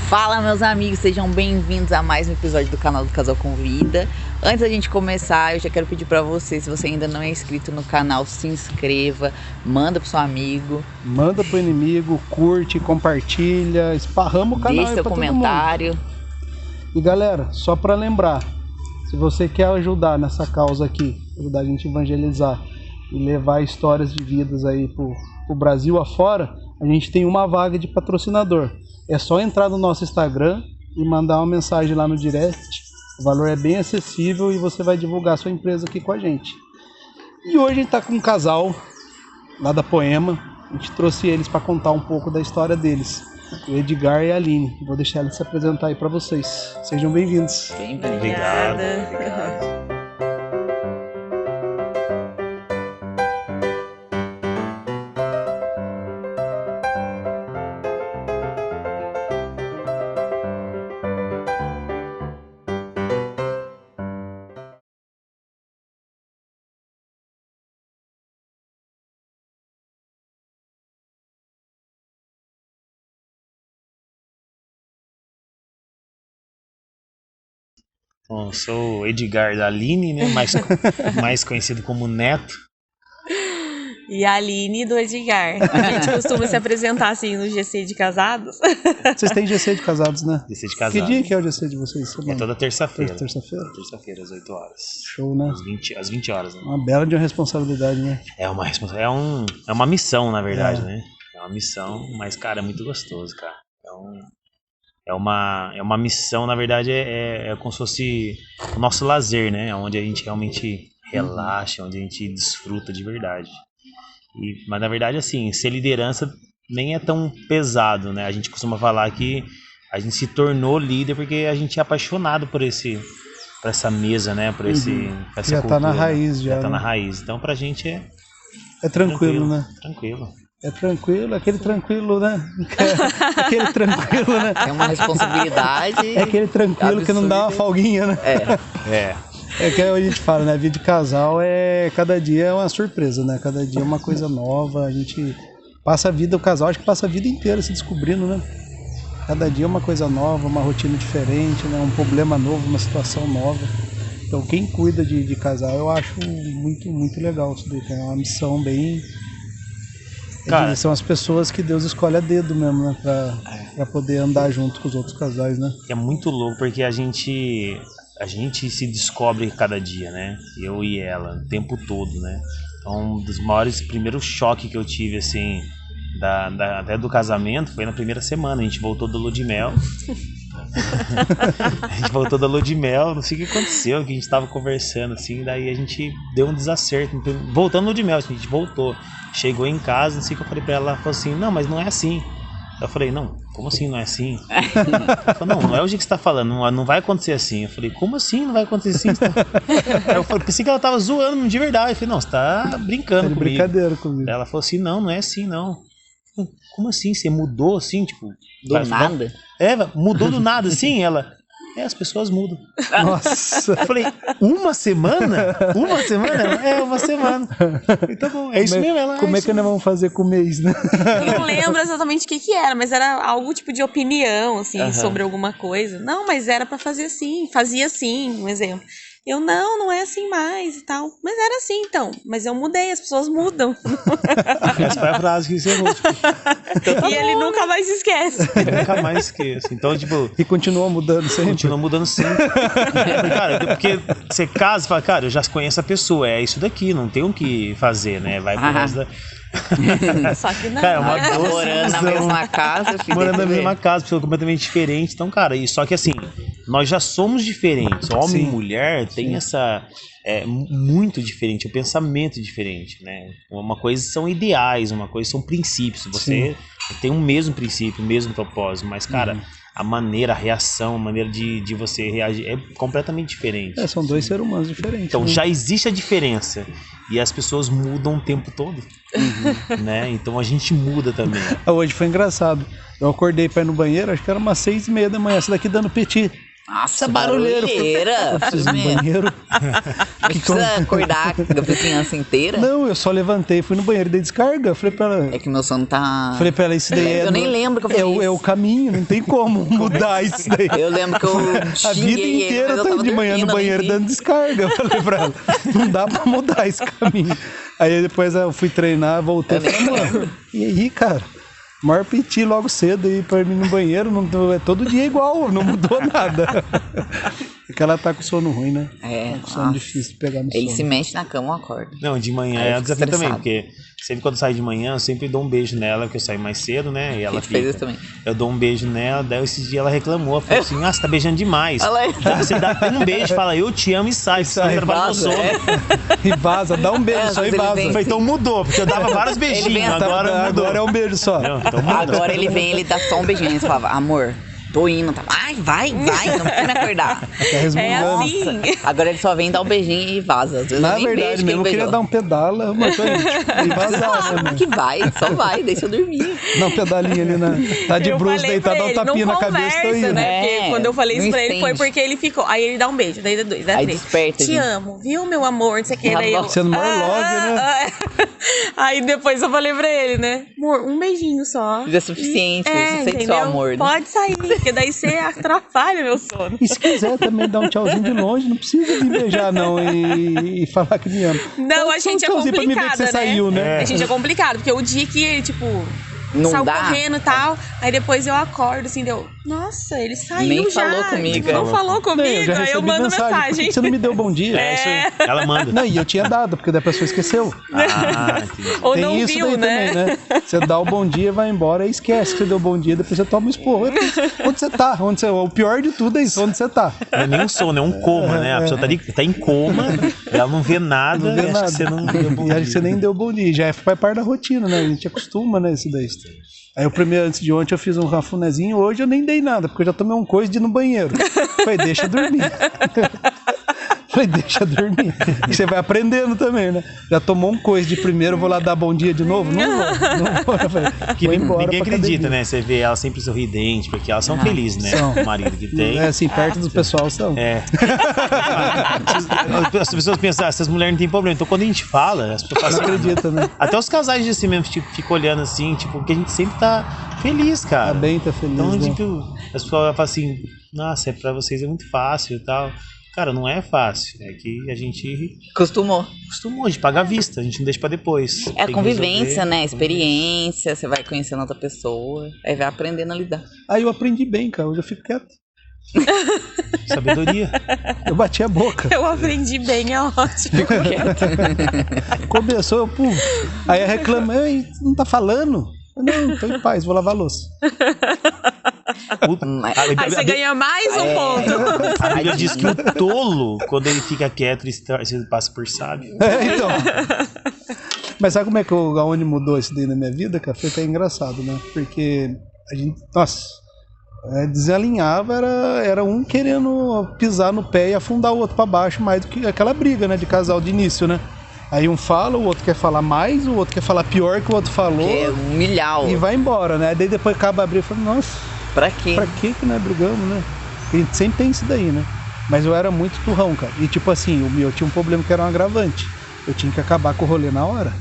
Fala, meus amigos, sejam bem-vindos a mais um episódio do canal do Casal Convida. Antes da gente começar, eu já quero pedir pra você, se você ainda não é inscrito no canal, se inscreva, manda pro seu amigo. Manda pro inimigo, curte, compartilha, esparrama o canal. Deixe seu comentário. E galera, só pra lembrar, se você quer ajudar nessa causa aqui, ajudar a gente a evangelizar e levar histórias de vidas aí pro Brasil afora, a gente tem uma vaga de patrocinador. É só entrar no nosso Instagram e mandar uma mensagem lá no direct. O valor é bem acessível e você vai divulgar a sua empresa aqui com a gente. E hoje a gente tá com um casal lá da Poema. A gente trouxe eles para contar um pouco da história deles. O Edgar e a Aline. Vou deixar eles se apresentar aí para vocês. Sejam bem-vindos. Obrigado. Bom, eu sou o Edgar da Aline, né? mais conhecido como Neto. E a Aline do Edgar. A gente costuma se apresentar assim no GC de casados. Vocês têm GC de casados, né? GC de casados. Que dia que é o GC de vocês? É toda terça-feira. Terça-feira? Terça-feira, às 8 horas. Show, né? Às 20 horas, né? Uma bela de uma responsabilidade, né? É uma missão, na verdade, né? É uma missão, mas, cara, é muito gostoso, cara. É uma missão, na verdade, é como se fosse o nosso lazer, né? Onde a gente realmente relaxa, onde a gente desfruta de verdade. Mas, na verdade, assim, ser liderança nem é tão pesado, né? A gente costuma falar que a gente se tornou líder porque a gente é apaixonado por essa mesa, né? Por essa já cultura. Tá na raiz, já. Já tá né? na raiz. Então, pra gente é tranquilo, né? Tranquilo. É tranquilo, aquele tranquilo, né? Aquele tranquilo, né? É uma responsabilidade. É aquele tranquilo absurdo. Que não dá uma folguinha, né? É que a gente fala, né? A vida de casal cada dia é uma surpresa, né? Cada dia é uma coisa nova. A gente passa a vida, o casal acho que passa a vida inteira se descobrindo, né? Cada dia é uma coisa nova, uma rotina diferente, né? Um problema novo, uma situação nova. Então quem cuida de casal eu acho muito, muito legal isso daí. É uma missão bem... Cara, são as pessoas que Deus escolhe a dedo mesmo, né? Pra poder andar junto com os outros casais, né? É muito louco porque a gente se descobre cada dia, né? Eu e ela, o tempo todo, né? Então, um dos maiores primeiros choques que eu tive, assim, até do casamento, foi na primeira semana. A gente voltou da lua de mel. Não sei o que aconteceu, que a gente tava conversando, assim, daí a gente deu um desacerto. Voltando da lua de mel, a gente voltou. Chegou em casa, não sei o que eu falei pra ela, ela falou assim, não, mas não é assim. Eu falei, não, como assim não é assim? Ela falou, não é o jeito que você tá falando, não vai acontecer assim. Eu falei, como assim não vai acontecer assim? Aí eu falei, pensei que ela tava zoando de verdade. Eu falei, não, você tá brincando comigo. Brincadeira comigo. Ela falou assim, não é assim não. Como assim? Você mudou assim, tipo... Do nada? Mudou do nada assim, ela... as pessoas mudam. Nossa. Eu falei, uma semana? Uma semana? Uma semana. Então, bom, é isso mesmo. Como é que nós vamos fazer com o mês, né? Eu não lembro exatamente o que era, mas era algo tipo de opinião, assim, sobre alguma coisa. Não, mas era pra fazer assim, fazia assim, um exemplo. Eu, não é assim mais e tal. Mas era assim, então. Mas eu mudei, as pessoas mudam. Essa foi a frase que você errou. E ele nunca mais esquece. Nunca mais esquece. Então, tipo... E continua mudando sempre. Continua mudando sempre. Cara, porque você casa e fala, cara, eu já conheço a pessoa, é isso daqui, não tem o que fazer, né? Vai pro resto da... Só que não. Cara, uma morando na mesma casa, morando na mesma casa, pessoa completamente diferente. Então, cara, só que assim, nós já somos diferentes. Homem e mulher tem essa... muito diferente, o pensamento diferente, né? Uma coisa são ideais, uma coisa são princípios. Você tem um mesmo princípio, o mesmo propósito, mas, cara, a maneira, a reação, a maneira de você reagir é completamente diferente. São dois seres humanos diferentes. Então, né? já existe a diferença. E as pessoas mudam o tempo todo, né? Então a gente muda também. Hoje foi engraçado. Eu acordei pra ir no banheiro, acho que era umas 6:30 da manhã, essa daqui dando petit. Nossa, barulheira. Eu preciso ir no banheiro. Precisa acordar a vizinhança inteira? Não, eu só levantei, fui no banheiro, dei descarga. Falei pra ela. É que meu sono tá... Falei pra ela, isso daí Eu nem lembro que eu falei é o caminho, não tem como mudar isso daí. Eu lembro que eu A vida inteira eu tô de manhã no banheiro dando descarga. Eu falei pra ela, não dá pra mudar esse caminho. Aí depois eu fui treinar, voltei. Falei, mano, e aí, cara? Maior piti logo cedo aí pra mim no banheiro, é todo dia igual, não mudou nada. É que ela tá com sono ruim, né? É, com sono difícil de pegar no sono. Ele se mexe na cama, eu acordo. Não, de manhã Aí é um desafio também, estressado. porque sempre quando eu saio de manhã, eu sempre dou um beijo nela, porque eu saio mais cedo, né? E ela Ele fez fica. isso também. Eu dou um beijo nela, daí esses dias ela reclamou, falou assim, você tá beijando demais. Olha aí. Você dá até um beijo, fala, eu te amo e sai. Você sai, trabalha no vaza, sono. E vaza, dá um beijo É, só e às vezes ele vaza. vem- Falei, então mudou, porque eu dava vários vem beijinhos, até- agora mudou. Agora é um beijo só. Não, então mudou. Agora ele vem, ele dá só um beijinho. Ele falava, amor, tô indo. Tá? Ai, vai, não precisa me acordar. Tá É resmungando. assim. Agora ele só vem dar um beijinho e vaza. Às vezes Na eu nem verdade beijo mesmo, eu quem queria beijou. dar um pedala, mas foi e vazar, né, mano? Que vai, só vai, deixa eu dormir. Dar um pedalinho ali na. Tá de Eu bruxo falei deitado, pra dá um ele, tapinha não na cabeça, tô conversa, indo. né? Porque É, quando eu falei isso não pra ele foi entende. porque ele ficou. Aí ele dá um beijo, daí dá dois, dá Aí três. desperta, Te gente. amo, viu, meu amor? Não sei o que. Daí eu. Sendo maior love, né? Aí depois eu falei pra ele, né? Amor, um beijinho só. Isso é suficiente, isso sente entendeu? seu amor. Né? Pode sair, porque daí você atrapalha meu sono. E se quiser também dar um tchauzinho de longe, não precisa me beijar, não, e falar que me ama. Não, a Só um gente é tchauzinho pra me ver que complicada, você né? saiu, né? A gente é complicado, porque o dia que ele, tipo, Não saiu dá? correndo e tal, aí depois eu acordo, assim, deu, nossa, ele saiu Nem já. falou comigo. Tipo, não falou Não, comigo, eu já aí eu recebi mando mensagem. Por que mensagem. você não me deu bom dia? É, isso aí. Ela manda. Não, e eu tinha dado, porque daí a pessoa esqueceu. Ah, entendi. Ou Tem não isso viu, daí né? também, né? Você dá o bom dia, vai embora e esquece que você deu bom dia, depois você toma um esporro. Onde você tá? O pior de tudo é isso, onde você tá? Não é nem um sono, é um coma, né? A pessoa tá em coma, ela não vê nada, Não vê e acha nada. que você não deu bom E aí dia. você nem deu bom dia. Já faz parte da rotina, né? A gente acostuma, né? Isso daí. Aí o primeiro, antes de ontem, eu fiz um rafunezinho. Hoje eu nem dei nada, porque eu já tomei um coisa de ir no banheiro. Falei, deixa dormir. Falei, deixa dormir. E você vai aprendendo também, né? Já tomou um coisa de primeiro, eu vou lá dar bom dia de novo? Não vou. Eu falei, Que vou embora ninguém pra acredita, academia. né? Você vê ela sempre sorridente, porque elas são felizes, né? São. O marido que tem. É assim, perto do pessoal são. É. As pessoas pensam, essas mulheres não têm problema. Então quando a gente fala, as pessoas Não falam assim, acredita, né? até os casais de assim mesmo tipo, ficam olhando assim, tipo, porque a gente sempre tá feliz, cara. Tá bem, tá feliz, Então, né? tipo, as pessoas falam assim, nossa, pra vocês é muito fácil e tal. Cara, não é fácil. É que a gente Costumou. costumou de pagar à vista, a gente não deixa pra depois. É a Tem que convivência, resolver. né? Experiência, você vai conhecendo outra pessoa, aí vai aprendendo a lidar. Aí eu aprendi bem, cara. Hoje eu fico quieto. Sabedoria. Eu bati a boca. Eu aprendi bem, é ótimo. Começou, eu, pum. Aí eu reclamo, ei, não tá falando? Não, tô em paz, vou lavar a louça. Aí você ganha mais um ponto. A Bíblia diz que o tolo, quando ele fica quieto, ele passa por sábio. Então. Mas sabe como é que aonde mudou isso daí na minha vida, cara? Foi até engraçado, né? Porque a gente, nossa, desalinhava, era um querendo pisar no pé e afundar o outro pra baixo, mais do que aquela briga, né, de casal de início, né? Aí um fala, o outro quer falar mais, o outro quer falar pior que o outro falou. Que é humilhar. E vai embora, né? Daí depois acaba a briga e fala, nossa, Pra quê? pra que nós brigamos, né? A gente sempre tem isso daí, né? Mas eu era muito turrão, cara. E tipo assim, eu tinha um problema que era um agravante. Eu tinha que acabar com o rolê na hora.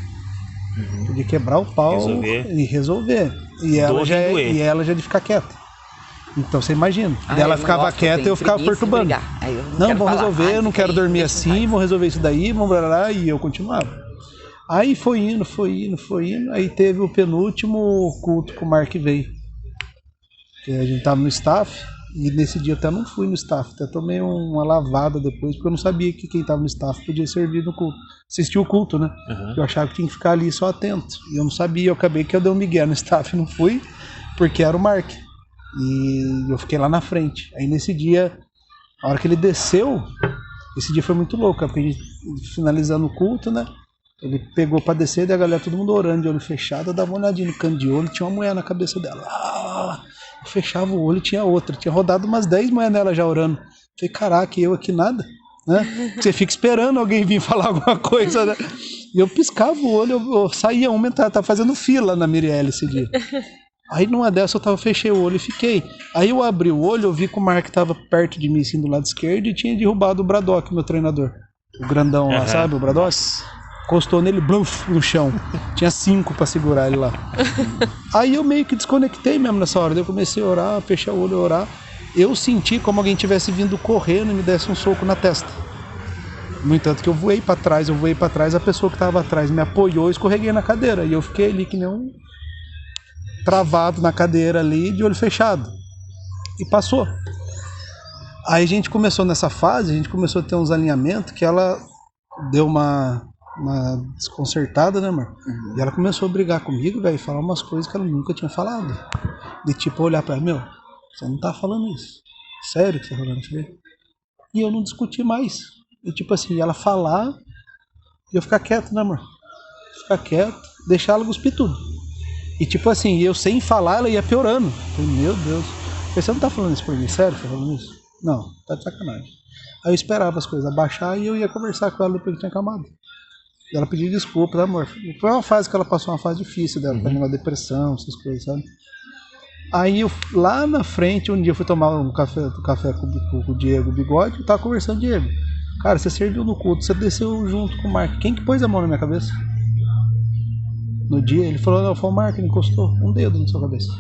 De quebrar o pau Resolver. e resolver. E ela já de ficar quieta. Então você imagina. Ah, Daí ela eu não ficava gosto, quieta e eu tenho ficava preguiça de perturbando. brigar. Aí eu Não, quero vou falar. resolver, Ai, eu não quero fica aí, dormir deixa em assim, paz. vou resolver isso daí, vamos lá, e eu continuava. Aí foi indo. Aí teve o penúltimo culto que o Mark veio. Que a gente tava no staff, e nesse dia eu até não fui no staff, até tomei uma lavada depois, porque eu não sabia que quem tava no staff podia servir no culto. Assistir o culto, né? Uhum. Eu achava que tinha que ficar ali só atento. E eu não sabia, eu acabei que eu dei um migué no staff e não fui, porque era o Mark. E eu fiquei lá na frente. Aí nesse dia, a hora que ele desceu, esse dia foi muito louco, porque a gente finalizando o culto, né? Ele pegou pra descer, daí a galera, todo mundo orando de olho fechado, eu dava uma olhadinha no canto de olho, tinha uma mulher na cabeça dela. Eu fechava o olho e tinha outra. Tinha rodado umas 10 mulheres nela já orando. Falei, caraca, eu aqui nada, né? Você fica esperando alguém vir falar alguma coisa, né? E eu piscava o olho, eu saía uma, tava fazendo fila na Mirielle esse dia. Aí numa dessa fechei o olho e fiquei. Aí eu abri o olho, eu vi que o Mark tava perto de mim, assim, do lado esquerdo, e tinha derrubado o Braddock, meu treinador. O grandão lá, sabe? O Braddock. Encostou nele, bluf, no chão. Tinha 5 pra segurar ele lá. Aí eu meio que desconectei mesmo nessa hora. Daí eu comecei a orar, fechar o olho e orar. Eu senti como alguém tivesse vindo correndo e me desse um soco na testa. No entanto que eu voei pra trás, a pessoa que tava atrás me apoiou, eu escorreguei na cadeira. E eu fiquei ali que nem um travado na cadeira ali, de olho fechado. E passou. Aí a gente começou nessa fase, a gente começou a ter uns alinhamentos que ela deu uma desconcertada, né, amor? E ela começou a brigar comigo, velho, e falar umas coisas que ela nunca tinha falado. De tipo, olhar pra ela, meu, você não tá falando isso. Sério que você tá falando isso? E eu não discuti mais. E tipo assim, ela falar e eu ficar quieto, né, amor? Ficar quieto, deixar ela cuspir tudo. E tipo assim, eu sem falar, ela ia piorando. Falei, meu Deus. Você não tá falando isso por mim? Sério que você tá falando isso? Não, tá de sacanagem. Aí eu esperava as coisas abaixar e eu ia conversar com ela depois que tinha acalmado. E ela pediu desculpa, né, amor? Foi uma fase que ela passou, uma fase difícil dela, uma depressão, essas coisas, sabe? Aí eu, lá na frente, um dia eu fui tomar um café com o Diego Bigode, eu tava conversando com o Diego. Cara, você serviu no culto, você desceu junto com o Mark. Quem que pôs a mão na minha cabeça? No dia, ele falou, não, foi o Mark, ele encostou um dedo na sua cabeça.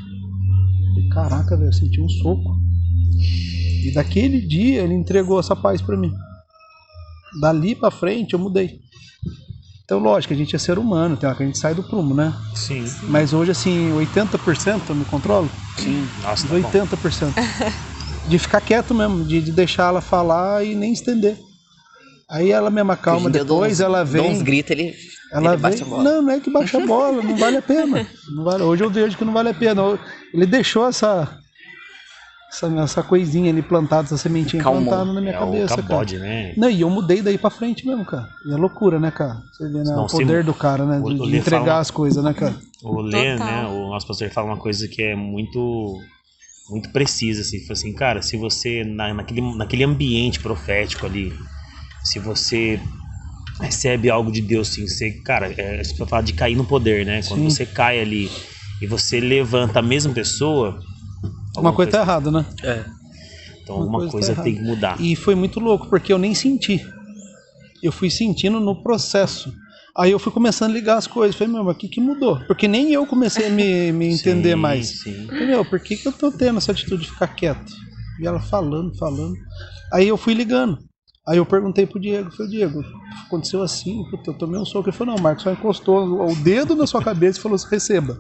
E, caraca, velho, eu senti um soco. E daquele dia ele entregou essa paz pra mim. Dali pra frente eu mudei. Então, lógico, a gente é ser humano, tem hora que a gente sai do prumo, né? Sim. Mas hoje, assim, 80% eu me controlo. Sim. Nossa, tá 80%. De ficar quieto mesmo, de deixar ela falar e nem estender. Aí ela mesma calma, depois ela vem... Dá uns gritos, ele baixa a bola. Não é que baixa a bola, não vale a pena. Não vale, hoje eu vejo que não vale a pena. Ele deixou essa coisinha ali plantada, essa sementinha plantada na minha cabeça, cara. Né? Não, e eu mudei daí pra frente mesmo, cara. E é loucura, né, cara? Você vê, né, o poder do cara, né? De entregar as coisas, né, cara? O Lê, né, o nosso pastor fala uma coisa que é muito precisa, assim. Fala assim, cara, se você, naquele ambiente profético ali, se você recebe algo de Deus, assim, você, cara, você fala de cair no poder, né? Quando você cai ali e você levanta a mesma pessoa... Uma coisa tá errada, né? Então alguma coisa tem que mudar. E foi muito louco, porque eu nem senti. Eu fui sentindo no processo. Aí eu fui começando a ligar as coisas. Falei, meu, mas o que mudou? Porque nem eu comecei a me entender mais. Falei, meu, por que eu tô tendo essa atitude de ficar quieto? E ela falando. Aí eu fui ligando. Aí eu perguntei pro Diego, falei, Diego, aconteceu assim, eu tomei um soco. Ele falou, não, Marcos, só encostou o dedo na sua cabeça e falou, receba.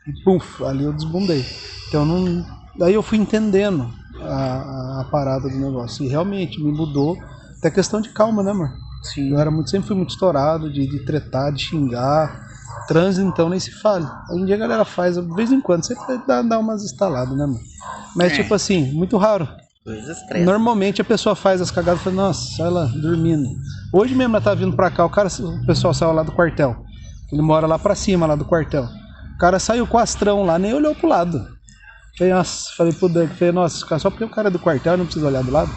E puf, ali eu desbundei. Então não. Daí eu fui entendendo a parada do negócio. E realmente me mudou. Até questão de calma, né, amor? Sim. Eu sempre fui muito estourado de tretar, de xingar. Trânsito, então, nem se fale. Hoje em dia a galera faz, de vez em quando, sempre dá umas estaladas, né, amor? Mas tipo assim, muito raro. Normalmente a pessoa faz as cagadas e fala, nossa, sai lá, dormindo. Hoje mesmo ela tá vindo pra cá, o pessoal saiu lá do quartel. Ele mora lá pra cima, lá do quartel. O cara saiu com o astrão lá, nem olhou pro lado. Falei pro Doug, nossa, só porque o cara é do quartel não precisa olhar do lado.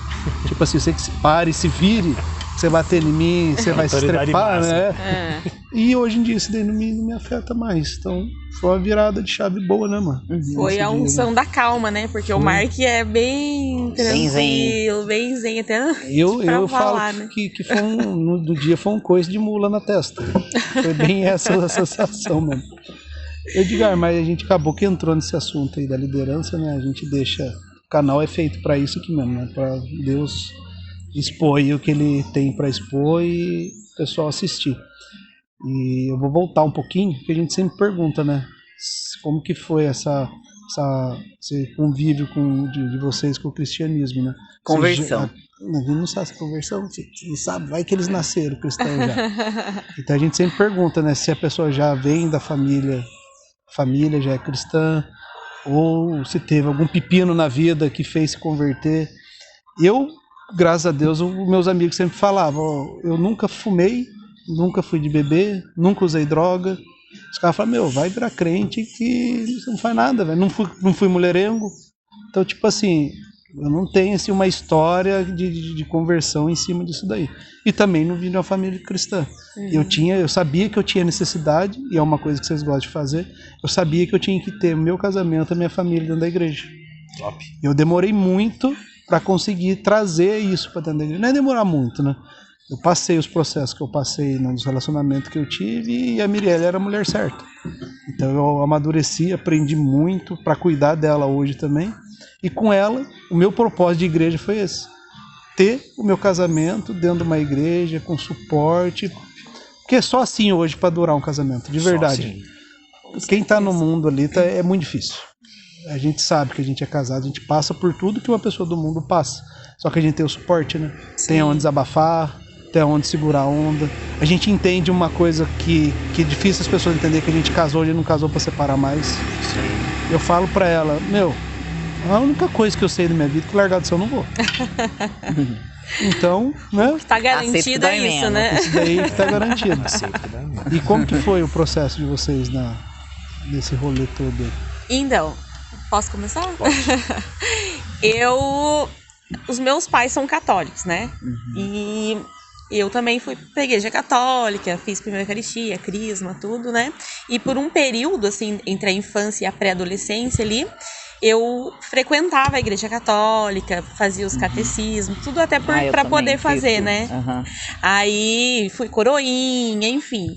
Tipo assim, você que se pare, se vire, você bater em mim, você vai se estrepar, né? E hoje em dia isso daí não me afeta mais. Então foi uma virada de chave boa, né, mano? Foi a unção da calma, né? Porque o Mark é bem tranquilo, bem zen, até eu falo, né? que foi no dia foi um coice de mula na testa. Foi bem essa associação, mano. Edgar, mas a gente acabou que entrou nesse assunto aí da liderança, né? A gente deixa... O canal é feito pra isso aqui mesmo, né? Pra Deus expor o que ele tem pra expor e o pessoal assistir. E eu vou voltar um pouquinho, porque a gente sempre pergunta, né? Como que foi esse convívio de vocês com o cristianismo, né? Conversão. A gente não sabe se é conversão, não sabe, vai que eles nasceram cristãos já. Então a gente sempre pergunta, né? Se a pessoa já vem da família já é cristã, ou se teve algum pepino na vida que fez se converter. Eu, graças a Deus, meus amigos sempre falavam, eu nunca fumei, nunca fui de beber, nunca usei droga. Os caras falam, vai virar crente que você não faz nada, velho. Não fui mulherengo. Então, tipo assim, Eu não tenho assim, uma história de conversão em cima disso daí. E também não vim de uma família cristã. Eu sabia que eu tinha necessidade, e é uma coisa que vocês gostam de fazer, eu sabia que eu tinha que ter o meu casamento, a minha família dentro da igreja. Top. Eu demorei muito para conseguir trazer isso para dentro da igreja. Não é demorar muito, né? Eu passei os processos que eu passei nos relacionamentos que eu tive e a Mirelle era a mulher certa. Então eu amadureci, aprendi muito para cuidar dela hoje também. E com ela, o meu propósito de igreja foi esse. Ter o meu casamento dentro de uma igreja, com suporte. Porque é só assim hoje para durar um casamento, de verdade. Quem está no mundo ali é muito difícil. A gente sabe que a gente é casado, a gente passa por tudo que uma pessoa do mundo passa. Só que a gente tem o suporte, né? Sim. Tem onde desabafar, tem onde segurar a onda. A gente entende uma coisa que é difícil as pessoas entenderem, que a gente casou e não casou para separar mais. Sim. Eu falo para ela, a única coisa que eu sei da minha vida é que largar do céu eu não vou. Então, né? Tá garantido é isso, né? Isso daí que tá garantido. E como que foi o processo de vocês nesse rolê todo? Então, posso começar? Pode. Os meus pais são católicos, né? E eu também fui pra igreja católica, fiz primeira eucaristia, crisma, tudo, né? E por um período, assim, entre a infância e a pré-adolescência ali, eu frequentava a igreja católica, fazia os catecismos, tudo até pra poder fazer, né? Aí fui coroinha, enfim.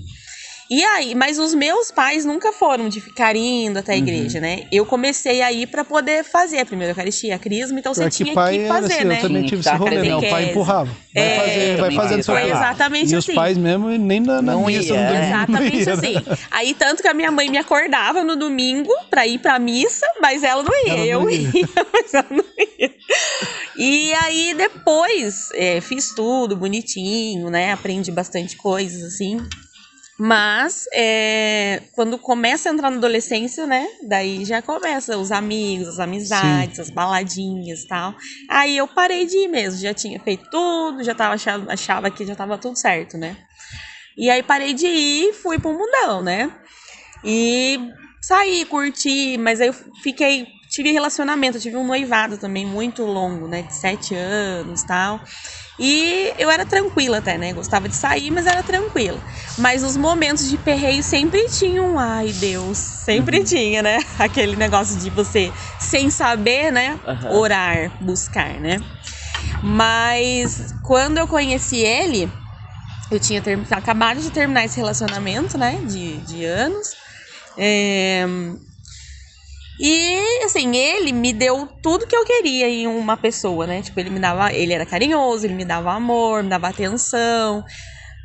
E aí, mas os meus pais nunca foram de ficar indo até a igreja, né? Eu comecei a ir pra poder fazer a primeira eucaristia, a crisma, então você tinha que fazer, assim, né? Eu também tive esse rolê, né? O pai empurrava. Vai fazendo seu Foi exatamente e assim. os pais mesmo nem na missa no domingo. Exatamente não ia, assim. Né? Aí tanto que a minha mãe me acordava no domingo pra ir pra missa, mas ela não ia. Eu ia, mas ela não ia. E aí depois fiz tudo bonitinho, né? Aprendi bastante coisas assim. Mas quando começa a entrar na adolescência, né? Daí já começa os amigos, as amizades, as baladinhas e tal. Aí eu parei de ir mesmo, já tinha feito tudo, já tava achava que já tava tudo certo, né? E aí parei de ir, fui pro mundão, né? E saí, curti, mas aí eu tive relacionamento, eu tive um noivado também muito longo, né? De 7 anos e tal. E eu era tranquila até, né? Gostava de sair, mas era tranquila. Mas os momentos de perreio sempre tinham, ai Deus, sempre tinha, né? Aquele negócio de você, sem saber, né? Orar, buscar, né? Mas quando eu conheci ele, eu tinha acabado de terminar esse relacionamento, né? De anos. E, assim, ele me deu tudo que eu queria em uma pessoa, né? Tipo, ele era carinhoso, ele me dava amor, me dava atenção.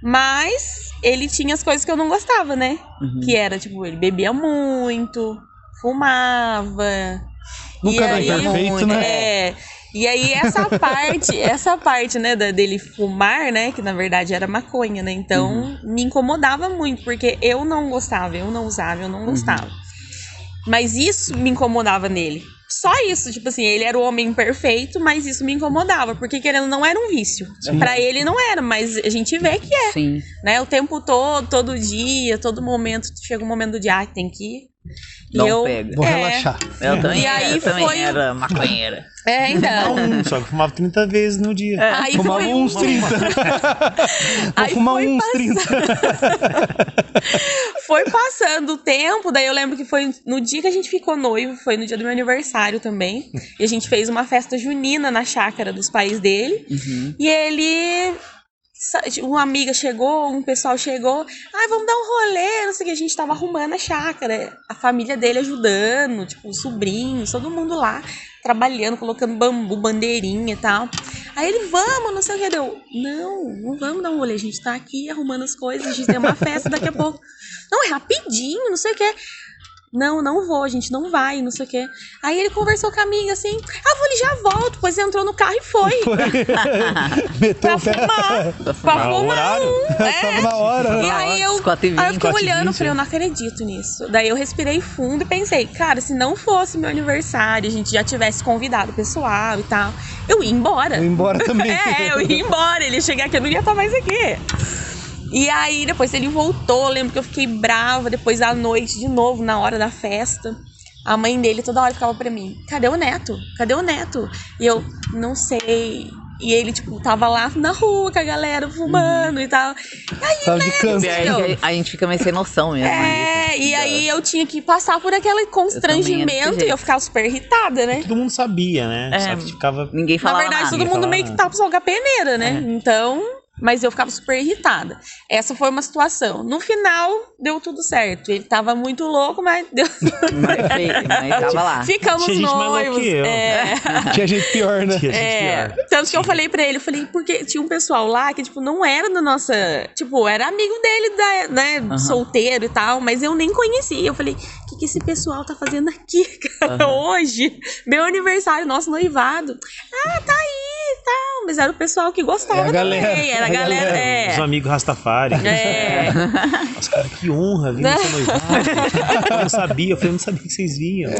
Mas ele tinha as coisas que eu não gostava, né? Que era, tipo, ele bebia muito, fumava. Nunca é perfeito, né? E aí essa parte, né, dele fumar, né, que na verdade era maconha, né? Então, me incomodava muito, porque eu não gostava, eu não usava, eu não gostava. Mas isso me incomodava nele. Só isso, tipo assim, ele era o homem perfeito, mas isso me incomodava, porque querendo não era um vício. Pra ele não era, mas a gente vê que é. Sim. Né? O tempo todo dia, todo momento, chega um momento do dia, tem que ir. Vou relaxar. Eu também, e aí era maconheira. Então. Só que fumava 30 vezes no dia. Aí fumava uns 30. Vou fumar uns 30. Foi passando o tempo, daí eu lembro que foi no dia que a gente ficou noivo, foi no dia do meu aniversário também. E a gente fez uma festa junina na chácara dos pais dele. E ele... Uma amiga chegou, um pessoal chegou, vamos dar um rolê, não sei o que, a gente tava arrumando a chácara, a família dele ajudando, tipo, os sobrinhos, todo mundo lá, trabalhando, colocando bambu, bandeirinha e tal. Aí ele, vamos, não sei o que, não vamos dar um rolê, a gente tá aqui arrumando as coisas, a gente tem uma festa daqui a pouco. Não, é rapidinho, não sei o que. Não vou, a gente não vai, não sei o quê. Aí ele conversou com a amiga assim, vou ali, já volto. Depois entrou no carro e foi. Meteu pra fumar. Pra fumar Tava na hora. E aí eu fiquei olhando, falei, eu não acredito nisso. Daí eu respirei fundo e pensei, cara, se não fosse meu aniversário, a gente já tivesse convidado o pessoal e tal, eu ia embora. Eu ia embora também. Eu ia embora, ele ia chegar aqui, eu não ia estar mais aqui. E aí, depois ele voltou, eu lembro que eu fiquei brava, depois à noite, de novo, na hora da festa. A mãe dele toda hora ficava pra mim, cadê o neto? Cadê o neto? E eu, não sei. E ele, tipo, tava lá na rua com a galera fumando e tal. Aí, Tava de canto. A gente fica meio sem noção mesmo. e aí eu tinha que passar por aquele constrangimento e eu ficava super irritada, né? Todo mundo sabia, né? Só que ficava... Ninguém Na falava verdade, nada. todo mundo meio que tava só com a peneira, né? Então... Mas eu ficava super irritada. Essa foi uma situação. No final, deu tudo certo. Ele tava muito louco, mas deu... Mas tava lá. Ficamos Tinha gente mais louca noivos. que eu. Tinha gente pior, né? Tinha gente pior. Tanto que eu falei pra ele, porque tinha um pessoal lá que, tipo, não era da nossa... Tipo, era amigo dele, né, solteiro e tal, mas eu nem conhecia. Eu falei, o que esse pessoal tá fazendo aqui, cara, hoje? Meu aniversário, nosso noivado. Ah, tá aí e tal. Mas era o pessoal que gostava também. Era a galera, Os amigos Rastafari. Nossa, cara, que honra vir no seu noivado. Eu não sabia, eu falei, eu não sabia que vocês vinham.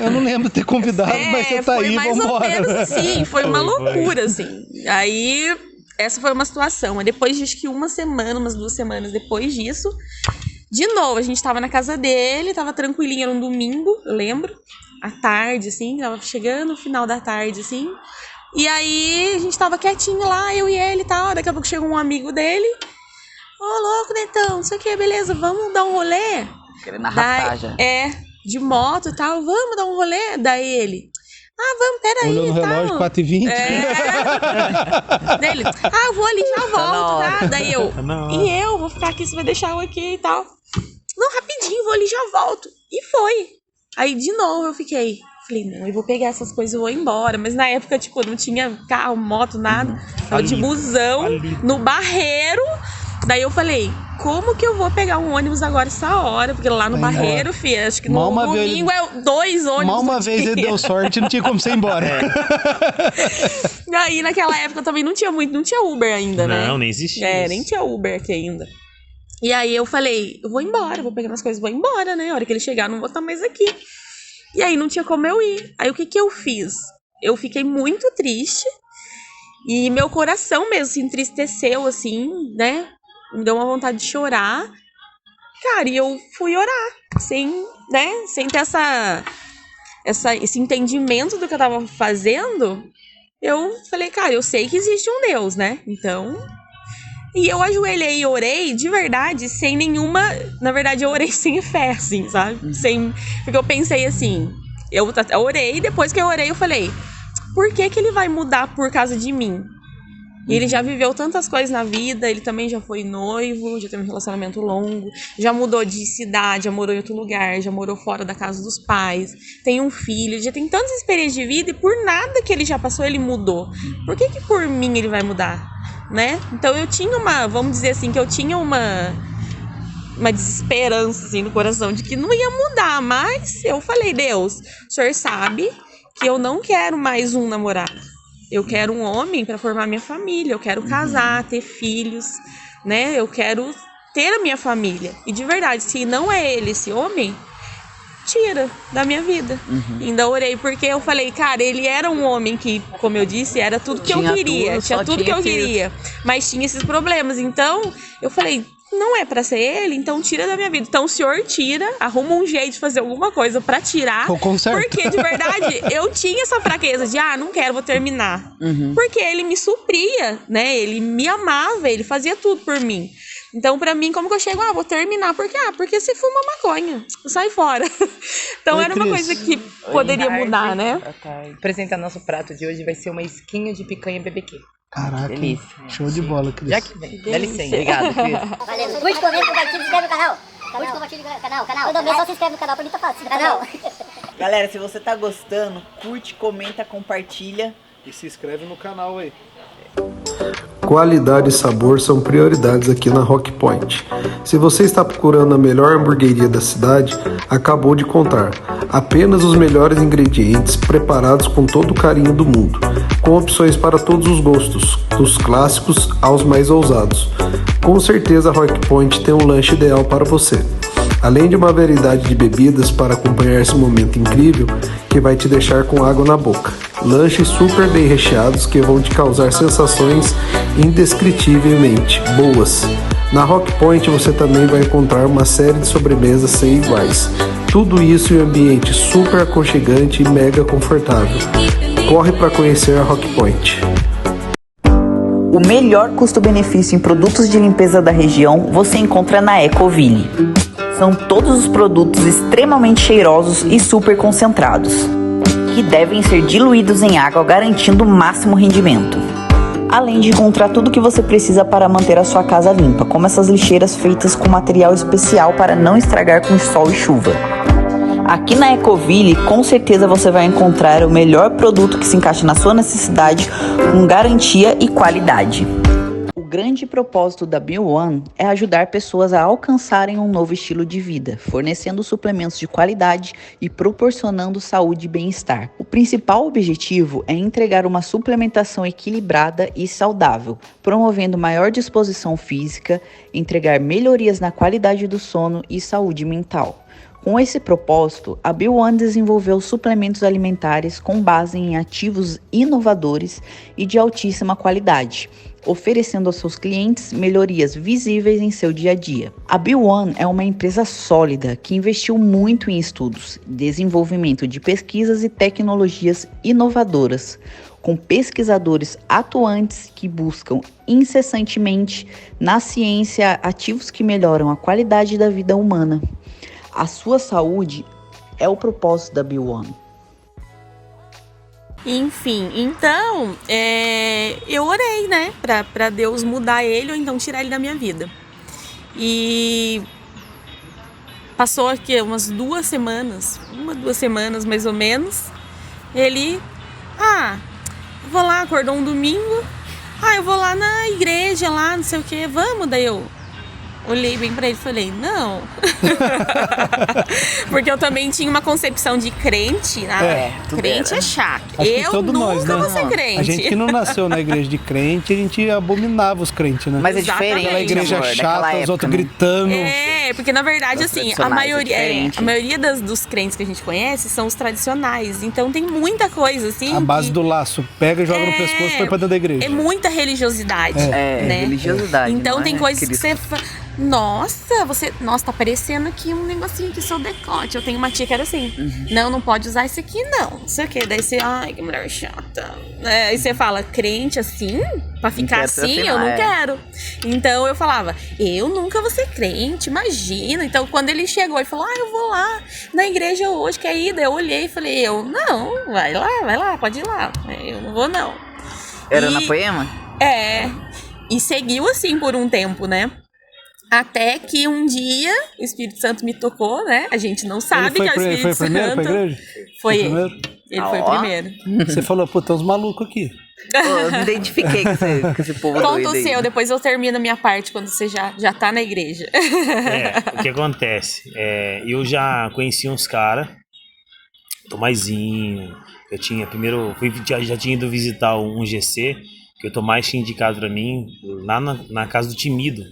Eu não lembro de ter convidado, mas você tá aí, mais vambora. ou menos assim, foi uma loucura, assim. Aí, essa foi uma situação. Aí depois de, acho que umas 2 semanas depois disso, de novo, a gente tava na casa dele, tava tranquilinho, era um domingo, eu lembro, à tarde, assim, tava chegando no final da tarde, assim. E aí, a gente tava quietinho lá, eu e ele e tal, daqui a pouco chegou um amigo dele. Ô, louco, Netão, não sei o que, beleza, vamos dar um rolê? Querendo arrastar já. De moto e tal, vamos dar um rolê? Daí ele, vamos, peraí Olhou no e tal. relógio, 4h20. Daí ele, eu vou ali, já volto, tá? Daí eu, Não. e eu vou ficar aqui, você vai deixar eu aqui e tal. Não, rapidinho, vou ali, já volto. E foi. Aí, de novo, eu fiquei... Falei, não, eu vou pegar essas coisas e vou embora. Mas na época, tipo, não tinha carro, moto, nada. Tava de busão, no Barreiro. Daí eu falei, como que eu vou pegar um ônibus agora essa hora? Porque lá no Barreiro, acho que no domingo é 2 ônibus. Mal uma vez ele deu sorte e não tinha como você ir embora. E aí, naquela época também não tinha Uber ainda, né? Não, nem existia. Nem tinha Uber aqui ainda. E aí eu falei, eu vou embora, vou pegar minhas coisas, vou embora, né? A hora que ele chegar, eu não vou estar mais aqui. E aí não tinha como eu ir. Aí o que eu fiz? Eu fiquei muito triste e meu coração mesmo se entristeceu, assim, né? Me deu uma vontade de chorar. Cara, e eu fui orar, sem ter esse entendimento do que eu tava fazendo. Eu falei, cara, eu sei que existe um Deus, né? Então... E eu ajoelhei e orei, de verdade, sem nenhuma... Na verdade, eu orei sem fé, assim, sabe? Porque eu pensei assim... Eu orei, depois que eu orei, eu falei... Por que ele vai mudar por causa de mim? E ele já viveu tantas coisas na vida, ele também já foi noivo, já teve um relacionamento longo, já mudou de cidade, já morou em outro lugar, já morou fora da casa dos pais, tem um filho, já tem tantas experiências de vida e por nada que ele já passou, ele mudou. Por que por mim ele vai mudar? Né? Então eu tinha vamos dizer assim, que eu tinha uma desesperança assim no coração de que não ia mudar, mas eu falei, Deus, o Senhor sabe que eu não quero mais um namorado. Eu quero um homem para formar minha família, eu quero casar, ter filhos, né? Eu quero ter a minha família. E de verdade, se não é ele esse homem, tira da minha vida. Ainda orei, porque eu falei, cara, ele era um homem que, como eu disse, era tudo que eu queria. Tinha tudo que eu queria. Mas tinha esses problemas. Então, eu falei, não é pra ser ele, então tira da minha vida. Então o senhor tira, arruma um jeito de fazer alguma coisa pra tirar. Porque, de verdade, eu tinha essa fraqueza de, não quero, vou terminar. Porque ele me supria, né? Ele me amava, ele fazia tudo por mim. Então, pra mim, como que eu chego? Vou terminar. Por quê? Porque você fuma maconha. Sai fora. Então, era uma coisa que poderia mudar, né? Apresentar nosso prato de hoje vai ser uma esquinha de picanha BBQ. Caraca, delícia. Show de bola, Cris. Já que vem. Dá licença. Obrigado, Cris. Valeu. Curte, comenta, compartilha, se inscreve no canal. Curte, compartilha no canal. Quando eu só se inscreve no canal, pra mim tá fácil. Canal. Galera, se você tá gostando, curte, comenta, compartilha. E se inscreve no canal aí. Qualidade e sabor são prioridades aqui na Rock Point. Se você está procurando a melhor hamburgueria da cidade, acabou de encontrar. Apenas os melhores ingredientes, preparados com todo o carinho do mundo, com opções para todos os gostos, dos clássicos aos mais ousados. Com certeza a Rock Point tem um lanche ideal para você. Além de uma variedade de bebidas para acompanhar esse momento incrível que vai te deixar com água na boca. Lanches super bem recheados que vão te causar sensações indescritivelmente boas. Na Rock Point você também vai encontrar uma série de sobremesas sem iguais. Tudo isso em um ambiente super aconchegante e mega confortável. Corre para conhecer a Rock Point. O melhor custo-benefício em produtos de limpeza da região você encontra na Ecoville. São todos os produtos extremamente cheirosos e super concentrados, que devem ser diluídos em água garantindo o máximo rendimento. Além de encontrar tudo o que você precisa para manter a sua casa limpa, como essas lixeiras feitas com material especial para não estragar com sol e chuva. Aqui na Ecoville, com certeza você vai encontrar o melhor produto que se encaixa na sua necessidade, com garantia e qualidade. O grande propósito da BeOne é ajudar pessoas a alcançarem um novo estilo de vida, fornecendo suplementos de qualidade e proporcionando saúde e bem-estar. O principal objetivo é entregar uma suplementação equilibrada e saudável, promovendo maior disposição física, entregar melhorias na qualidade do sono e saúde mental. Com esse propósito, a BeOne desenvolveu suplementos alimentares com base em ativos inovadores e de altíssima qualidade, oferecendo aos seus clientes melhorias visíveis em seu dia a dia. A BeOne é uma empresa sólida que investiu muito em estudos, desenvolvimento de pesquisas e tecnologias inovadoras, com pesquisadores atuantes que buscam incessantemente na ciência ativos que melhoram a qualidade da vida humana. A sua saúde é o propósito da BeOne. Enfim, então, eu orei, né, pra Deus mudar ele ou então tirar ele da minha vida. E passou aqui umas 2 semanas, 2 semanas mais ou menos, ele, vou lá, acordou um domingo, eu vou lá na igreja lá, não sei o que, vamos, daí eu olhei bem pra ele e falei, não. Porque eu também tinha uma concepção de crente, né? Crente é chato. Acho que Eu todo nunca nós, né? vou ser crente. A gente que não nasceu na igreja de crente, a gente abominava os crentes, né? Mas é Exatamente. diferente, Aquela igreja amor, chata, daquela os época, outros né? gritando. Porque na verdade, Os assim, a tradicionais maioria dos crentes que a gente conhece são os tradicionais. Então tem muita coisa, assim. A base do laço, pega, joga no pescoço e põe pra dentro da igreja. É muita religiosidade. né? Religiosidade. Então não tem é coisas que aquele- você Nossa, tá parecendo aqui um negocinho que seu decote. Eu tenho uma tia que era assim. Não pode usar isso aqui, não. Não sei o que. Daí você, ai, que mulher chata. Aí você fala, crente assim? Pra ficar quer assim? assinar, Eu não quero. Então eu falava, eu nunca vou ser crente, imagina. Então quando ele chegou e falou, eu vou lá na igreja hoje, quer ir? Daí eu olhei e falei, não, vai lá, pode ir lá. Eu não vou, não. Era na Poema? E seguiu assim por um tempo, né? Até que um dia o Espírito Santo me tocou, né? A gente não sabe que é o Espírito foi primeiro Santo. pra igreja? Foi ele. primeiro? Ele foi o primeiro. Você falou, pô, tem uns malucos aqui. Eu me identifiquei com esse povo Conta doido o aí. seu, depois eu termino a minha parte quando você já tá na igreja. O que acontece? Eu já conheci uns caras, Tomaizinho, eu tinha primeiro, já tinha ido visitar um GC, que o Tomás tinha indicado pra mim, lá na casa do Timido,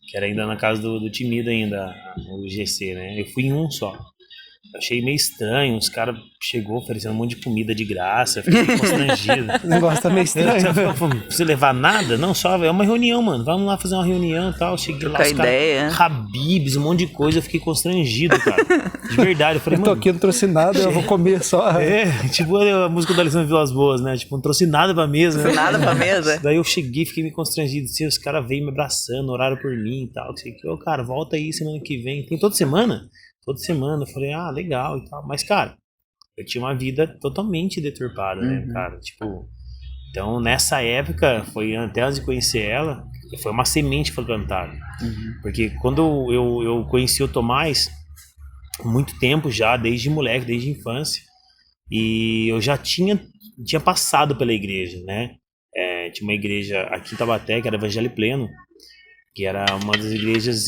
que era ainda na casa do Timido ainda, o GC, né? Eu fui em um só. Achei meio estranho, os caras chegou oferecendo um monte de comida de graça, eu fiquei constrangido. O negócio tá meio estranho. Não precisa levar nada? Não, só é uma reunião, mano. Vamos lá fazer uma reunião e tal. Cheguei lá, os caras, Habibs, um monte de coisa, eu fiquei constrangido, cara. De verdade, eu falei, Eu tô mano, aqui, não trouxe nada, eu vou comer só. tipo a música da Alessandra Vilas Boas, né? Tipo, não trouxe nada pra mesa. Não nada pra mesa? Daí eu cheguei, fiquei meio constrangido. Assim, os caras veio me abraçando, oraram por mim e tal. Ô, cara, volta aí semana que vem. Tem toda semana? Toda semana. Eu falei, legal e tal. Mas, cara, eu tinha uma vida totalmente deturpada, né, cara? Tipo, então nessa época, foi até antes de conhecer ela, foi uma semente que foi plantada. Porque quando eu conheci o Tomás, muito tempo já, desde moleque, desde infância, e eu já tinha passado pela igreja, né? Tinha uma igreja aqui em Taubaté, que era Evangelho Pleno, que era uma das igrejas,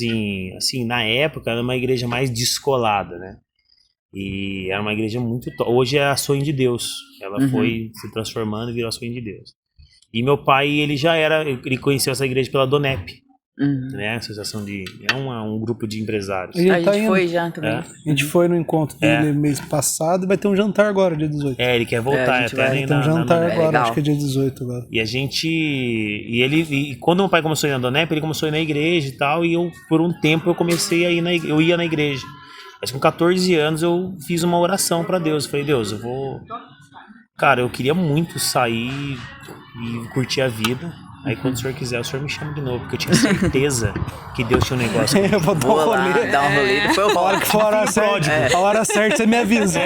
assim, na época, era uma igreja mais descolada, né? E era uma igreja muito... Hoje é a Sonho de Deus. Ela foi se transformando e virou a Sonho de Deus. E meu pai, ele conheceu essa igreja pela DONEP, né? Associação de... É um grupo de empresários. A gente, A gente foi já também. A gente foi no encontro dele mês passado e vai ter um jantar agora, dia 18. Ele quer voltar a gente até vai nem Tem um jantar agora, legal. acho que é dia 18 agora. E a gente... E quando meu pai começou a ir na DONEP, ele começou a ir na igreja e tal, e eu, por um tempo, eu comecei a ir eu ia na igreja. Mas com 14 anos eu fiz uma oração pra Deus. Eu falei, Deus, eu vou... Cara, eu queria muito sair e curtir a vida. Aí quando o senhor quiser, o senhor me chama de novo. Porque eu tinha certeza que Deus tinha um negócio comigo. Eu vou dar um Vou lá, rolê. dar um rolê, depois eu A hora volto. que for a hora certa, a hora certa você me avisa.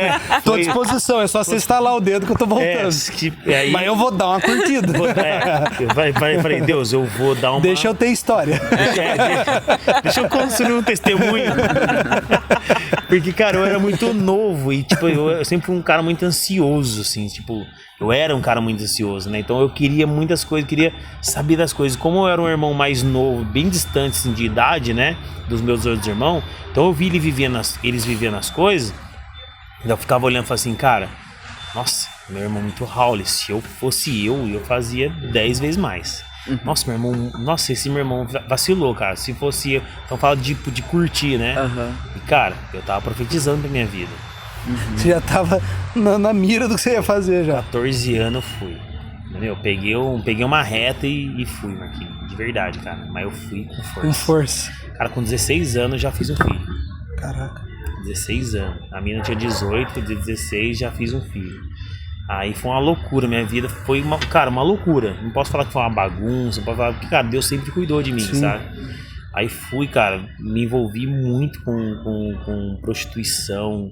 Tô à disposição, é só você estalar o dedo que eu tô voltando. Aí, Mas eu vou dar uma curtida. falei, Deus, eu vou dar uma... Deixa eu ter história. Deixa eu construir um testemunho. Porque, cara, eu era muito novo e, tipo, eu sempre fui um cara muito ansioso, assim, tipo, eu era um cara muito ansioso, né? Então eu queria muitas coisas, queria saber das coisas. Como eu era um irmão mais novo, bem distante, assim, de idade, né? Dos meus outros irmãos, então eu vi eles vivendo as coisas, então eu ficava olhando e falava assim, cara, nossa, meu irmão é muito Raul, se eu fosse eu fazia 10 vezes mais. Nossa, meu irmão, esse meu irmão vacilou, cara. Se fosse eu, então fala de curtir, né? E cara, eu tava profetizando pra minha vida. Você já tava na mira do que você ia fazer já. 14 anos eu fui. Entendeu? Peguei uma reta e fui, Marquinhos. De verdade, cara. Mas eu fui com força. Com força. Cara, com 16 anos eu já fiz um filho. Caraca. 16 anos. A menina tinha 18, de 16 já fiz um filho. Aí foi uma loucura, minha vida foi uma loucura. Não posso falar que foi uma bagunça, não posso falar que, cara, Deus sempre cuidou de mim, sabe? Aí fui, cara, me envolvi muito com prostituição,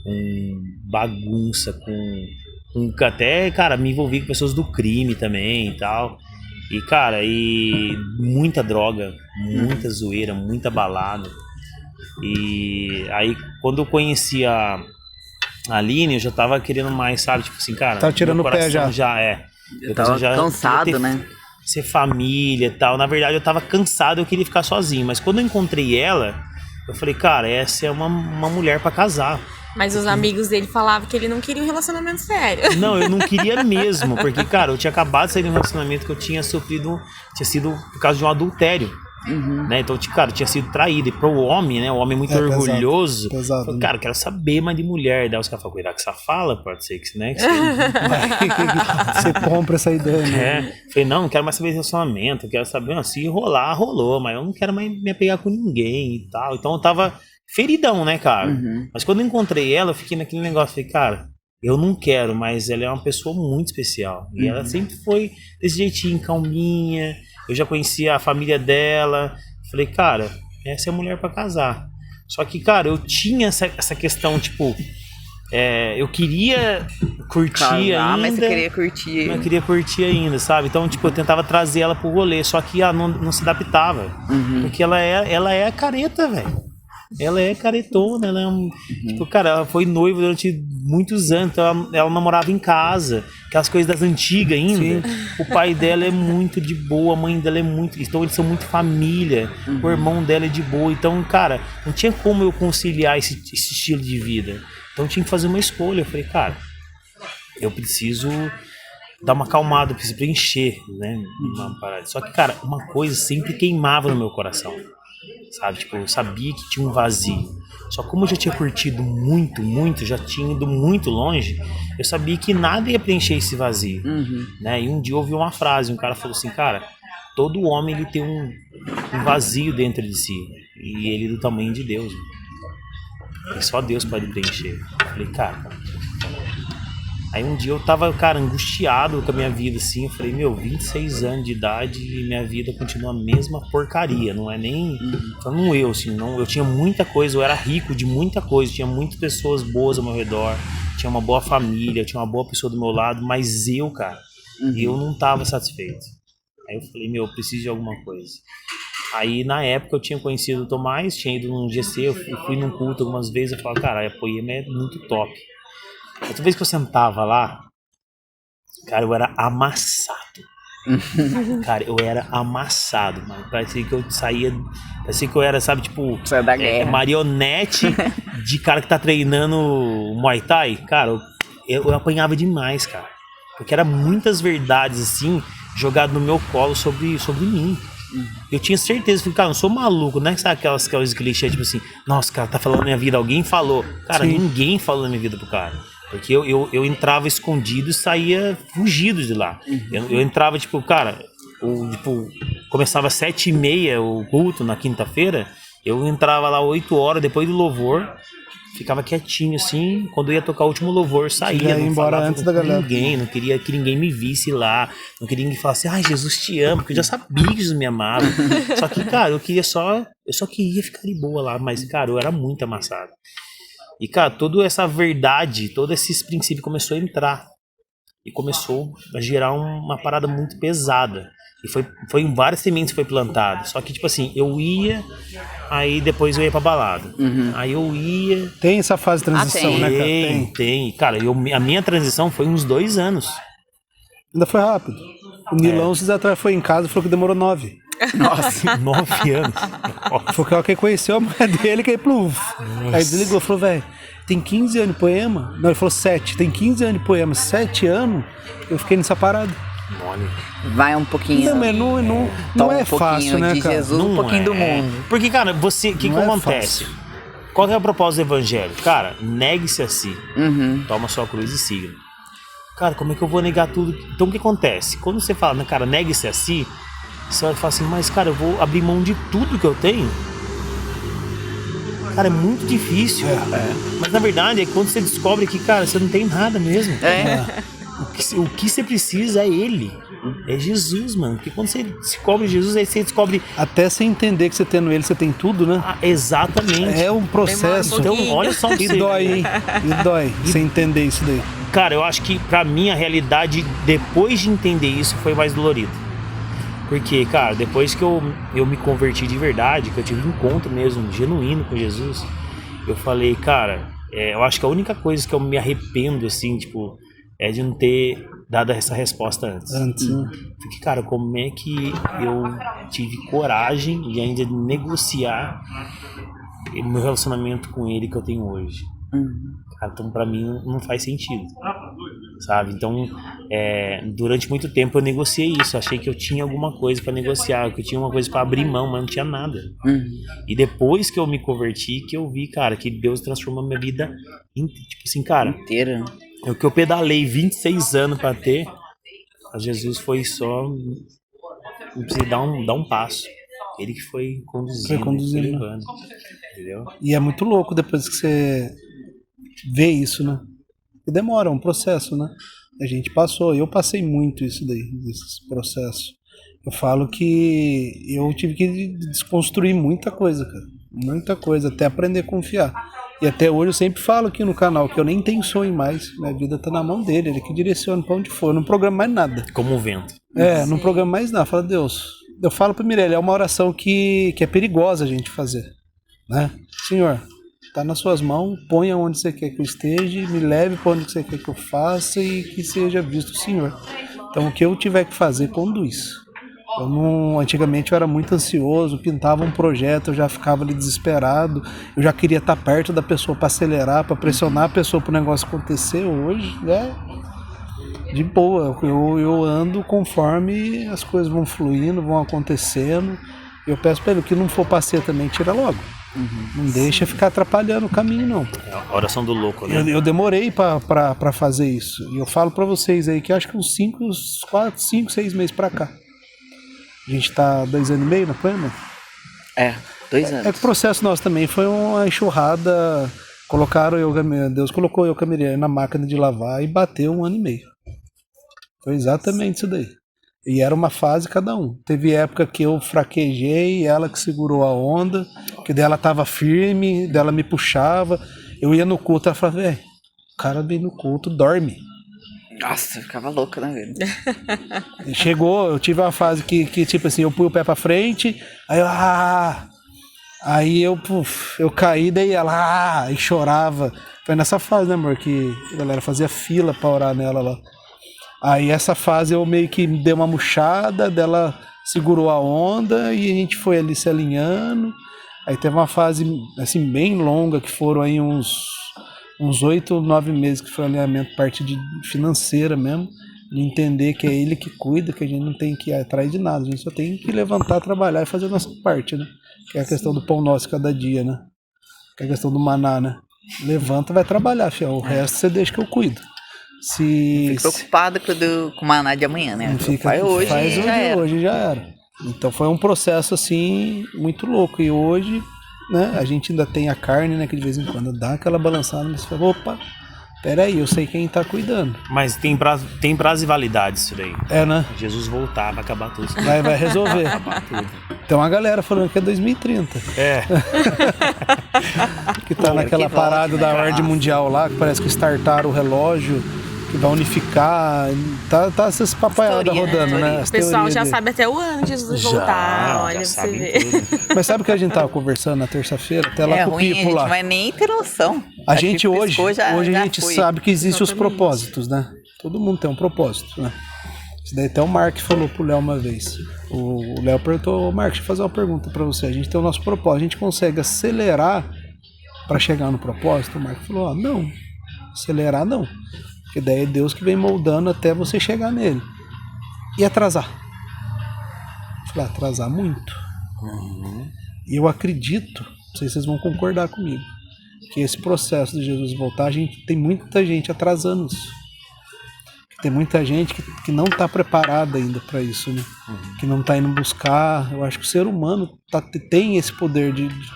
com bagunça, com até, cara, me envolvi com pessoas do crime também e tal. E, cara, muita droga, muita zoeira, muita balada. E aí, quando eu conheci a Aline, eu já tava querendo mais, sabe? Tipo assim, cara... Tava tirando o pé já. Eu tava cansado, né? Ser família e tal. Na verdade, eu tava cansado, eu queria ficar sozinho. Mas quando eu encontrei ela, eu falei, cara, essa é uma mulher pra casar. Mas os amigos dele falavam que ele não queria um relacionamento sério. Não, eu não queria mesmo. Porque, cara, eu tinha acabado de sair de um relacionamento que eu tinha sofrido... Tinha sido por causa de um adultério. Né? Então, cara, eu tinha sido traído. E pro homem, né? O homem muito orgulhoso. Pesado, falei, né? cara, eu quero saber mais de mulher. Daí os caras falam, cuidado que essa fala, pode ser que, né? Que Você compra essa ideia, né? Falei, não quero mais saber de relacionamento. Eu quero saber, se rolar, rolou. Mas eu não quero mais me apegar com ninguém e tal. Então eu tava feridão, né, cara? Mas quando eu encontrei ela, eu fiquei naquele negócio. Falei, cara, eu não quero, mas ela é uma pessoa muito especial. E ela sempre foi desse jeitinho, calminha. Eu já conhecia a família dela. Falei, cara, essa é a mulher pra casar. Só que, cara, eu tinha essa questão, tipo... eu queria curtir ainda. Mas você queria curtir. Mas eu queria curtir ainda, sabe? Então, tipo, eu tentava trazer ela pro rolê. Só que ela não se adaptava. Porque ela é careta, velho. Ela é caretona, ela é tipo, cara, ela foi noiva durante muitos anos, então ela namorava em casa, aquelas coisas das antigas ainda. O pai dela é muito de boa, a mãe dela é muito, então eles são muito família, o irmão dela é de boa, então, cara, não tinha como eu conciliar esse estilo de vida. Então eu tinha que fazer uma escolha. Eu falei, cara, eu preciso dar uma acalmada, eu preciso preencher, né, uma parada. Só que, cara, uma coisa sempre queimava no meu coração. Sabe, tipo, eu sabia que tinha um vazio. Só como eu já tinha curtido muito, já tinha ido muito longe, eu sabia que nada ia preencher esse vazio, né? E um dia eu ouvi uma frase, um cara falou assim, cara, todo homem ele tem um vazio dentro de si, e ele é do tamanho de Deus, e só Deus pode preencher. Eu falei, cara... Aí um dia eu tava, cara, angustiado com a minha vida, assim, eu falei, 26 anos de idade e minha vida continua a mesma porcaria, não é nem falando eu, assim, não, eu tinha muita coisa, eu era rico de muita coisa, tinha muitas pessoas boas ao meu redor, tinha uma boa família, tinha uma boa pessoa do meu lado, mas eu, cara, eu não tava satisfeito. Aí eu falei, eu preciso de alguma coisa. Aí na época eu tinha conhecido o Tomás, tinha ido num GC, eu fui num culto algumas vezes, eu falei, cara, a Poema é muito top. Toda vez que eu sentava lá, cara, eu era amassado. Cara, eu era amassado, mano. Parecia que eu saía... Parecia que eu era, sabe, tipo... Sai da guerra. Marionete de cara que tá treinando Muay Thai. Cara, eu apanhava demais, cara. Porque eram muitas verdades, assim, jogadas no meu colo sobre mim. Eu tinha certeza, falei, cara, eu não sou maluco, né? Sabe aquelas clichês, tipo assim, nossa, cara, tá falando na minha vida, alguém falou. Cara, ninguém falou na minha vida pro cara. Porque eu entrava escondido e saía fugido de lá. Eu entrava, tipo, cara, começava às 7h30 o culto na quinta-feira, eu entrava lá 8 horas depois do louvor, ficava quietinho assim, quando ia tocar o último louvor, saía. Já ia não embora falava antes com da galera. ninguém, não queria que ninguém me visse lá, não queria que ninguém falasse, ai, Jesus te ama, porque eu já sabia que Jesus me amava. Só que, cara, eu só queria ficar de boa lá, mas, cara, eu era muito amassado. E, cara, toda essa verdade, todos esses princípios começou a entrar. E começou a gerar uma parada muito pesada. E foi em várias sementes foi plantado. Só que, tipo assim, eu ia, aí depois eu ia pra balada. Aí eu ia... Tem essa fase de transição, tem. né, cara? Tem. Cara, a minha transição foi uns 2 anos. Ainda foi rápido. O Nilão, vocês atrás foi em casa e falou que demorou 9. Nossa, 9 anos. Foi que alguém conheceu a mulher dele, que aí pluf. Aí desligou, falou, velho, tem 15 anos de poema? Não, ele falou 7. Tem 15 anos de poema, 7 anos, eu fiquei nessa parada. Olha. Vai um pouquinho. Não, mas não Toma é um pouquinho fácil, né, de cara? Jesus, um pouquinho do mundo. Porque, cara, o que Não é acontece? Qual que é o propósito do evangelho? Cara, negue-se a si. Toma sua cruz e siga. Cara, como é que eu vou negar tudo? Então o que acontece? Quando você fala, cara, negue-se a si, você vai falar assim, mas cara, eu vou abrir mão de tudo que eu tenho? Cara, é muito difícil. Mas na verdade é quando você descobre que, cara, você não tem nada mesmo. O que você precisa é Ele. É Jesus, mano. Porque quando você descobre Jesus, aí você descobre... Até você entender que você tendo ele, você tem tudo, né? Exatamente. É um processo. Então, olha só pra E você. dói, hein? E dói você entender isso daí. Cara, eu acho que pra mim a realidade, depois de entender isso, foi mais dolorida. Porque, cara, depois que eu me converti de verdade, que eu tive um encontro mesmo, genuíno com Jesus, eu falei, cara, eu acho que a única coisa que eu me arrependo, assim, tipo, é de não ter dado essa resposta antes. Porque, cara, como é que eu tive coragem de ainda negociar o meu relacionamento com ele que eu tenho hoje? Cara, então pra mim não faz sentido, sabe? Então, durante muito tempo eu negociei isso, achei que eu tinha alguma coisa pra negociar, que eu tinha uma coisa pra abrir mão, mas não tinha nada. E depois que eu me converti, que eu vi, cara, que Deus transformou minha vida, tipo assim, cara, Inteira. o que eu pedalei 26 anos pra ter, a Jesus foi só, não precisei dar um passo. Ele que foi conduzindo, foi levando, entendeu? E é muito louco depois que você vê isso, né? E demora, é um processo, né? A gente passou, eu passei muito isso daí, esse processo. Eu falo que eu tive que desconstruir muita coisa, cara. Muita coisa, até aprender a confiar. E até hoje eu sempre falo aqui no canal que eu nem tenho sonho mais. Minha vida tá na mão dele, ele que direciona pra onde for. Eu não programo mais nada. Como o vento. Não programo mais nada. Fala, Deus. Eu falo pra Mirelle, é uma oração que é perigosa a gente fazer, né? Senhor, tá nas suas mãos, ponha onde você quer que eu esteja, me leve para onde você quer que eu faça e que seja visto o Senhor. Então o que eu tiver que fazer, conduz. Antigamente eu era muito ansioso, pintava um projeto, eu já ficava ali desesperado, eu já queria estar perto da pessoa para acelerar, para pressionar a pessoa para o negócio acontecer. Hoje, de boa, eu ando conforme as coisas vão fluindo, vão acontecendo. Eu peço para ele, o que não for para ser também, tira logo. Não deixa ficar atrapalhando o caminho, não. É a oração do louco, né? Eu demorei para fazer isso. E eu falo para vocês aí que acho que uns 5, 6 meses para cá. A gente tá 2 anos e meio na Poema? 2 anos. É que o processo nosso também foi uma enxurrada. Deus colocou eu com a Miriam na máquina de lavar e bateu 1 ano e meio. Foi exatamente isso daí. E era uma fase cada um. Teve época que eu fraquejei, ela que segurou a onda, que dela tava firme, dela me puxava. Eu ia no culto, ela falava, o cara vem no culto, dorme. Nossa, eu ficava louca, né, velho? Chegou, eu tive uma fase que tipo assim, eu pus o pé pra frente, aí eu caí, daí ela e chorava. Foi nessa fase, né, amor, que a galera fazia fila pra orar nela lá. Aí essa fase eu meio que dei uma murchada, dela segurou a onda e a gente foi ali se alinhando. Aí teve uma fase assim bem longa, que foram aí uns 8, 9 meses, que foi alinhamento parte financeira mesmo, de entender que é ele que cuida, que a gente não tem que ir atrás de nada, a gente só tem que levantar, trabalhar e fazer a nossa parte, né? Que é a questão do pão nosso cada dia, né? Que é a questão do maná, né? Levanta, vai trabalhar, fiel. O resto você deixa que eu cuido. Fico preocupada com o maná de amanhã, né? Faz hoje já era. Então foi um processo assim muito louco. E hoje né? A gente ainda tem a carne, né? Que de vez em quando dá aquela balançada, mas você fala, opa, peraí, eu sei quem tá cuidando. Mas tem prazo e validade isso daí. É, né? Jesus voltar, vai acabar tudo isso. Vai resolver. Vai acabar tudo. Tem uma galera falando que é 2030. É. Que tá naquela parada da ordem mundial lá, que parece que startaram o relógio, que vai unificar. Tá essas papaiadas rodando, né? O pessoal já sabe até o ano de Jesus voltar, olha, já pra você ver. tudo. Mas sabe o que a gente tava conversando na terça-feira? Até lá com o ruim, a Pipo gente lá. não vai nem ter noção. A Acho gente que hoje piscou, já a gente foi. sabe que existem os Exatamente. propósitos, né? Todo mundo tem um propósito, né? Isso daí até o Mark falou pro Léo uma vez. O Léo perguntou, Mark, deixa eu fazer uma pergunta pra você. A gente tem o nosso propósito, a gente consegue acelerar pra chegar no propósito? O Mark falou, não, acelerar não. Porque daí é Deus que vem moldando até você chegar nele. E atrasar? Eu falei, atrasar muito. E eu acredito, não sei se vocês vão concordar comigo, que esse processo de Jesus voltar, a gente tem muita gente atrasando isso. Tem muita gente que não está preparada ainda para isso, né? Que não está indo buscar. Eu acho que o ser humano tem esse poder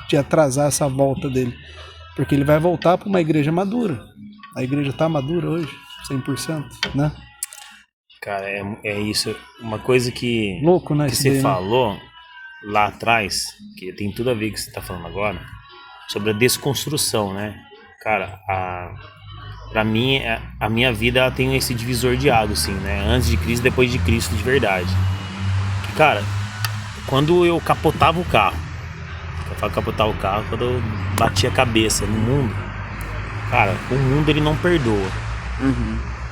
de atrasar essa volta dele. Porque ele vai voltar para uma igreja madura. A igreja está madura hoje, 100%, né? Cara, é isso. Uma coisa que, Louco, né? que isso você daí, né? falou lá atrás, que tem tudo a ver com o que você está falando agora, sobre a desconstrução, né? Cara, pra mim, a minha vida ela tem esse divisor de água, assim, né? Antes de Cristo e depois de Cristo de verdade. Cara, quando eu capotava o carro, eu falo capotar o carro, quando eu batia a cabeça no mundo, cara, o mundo ele não perdoa,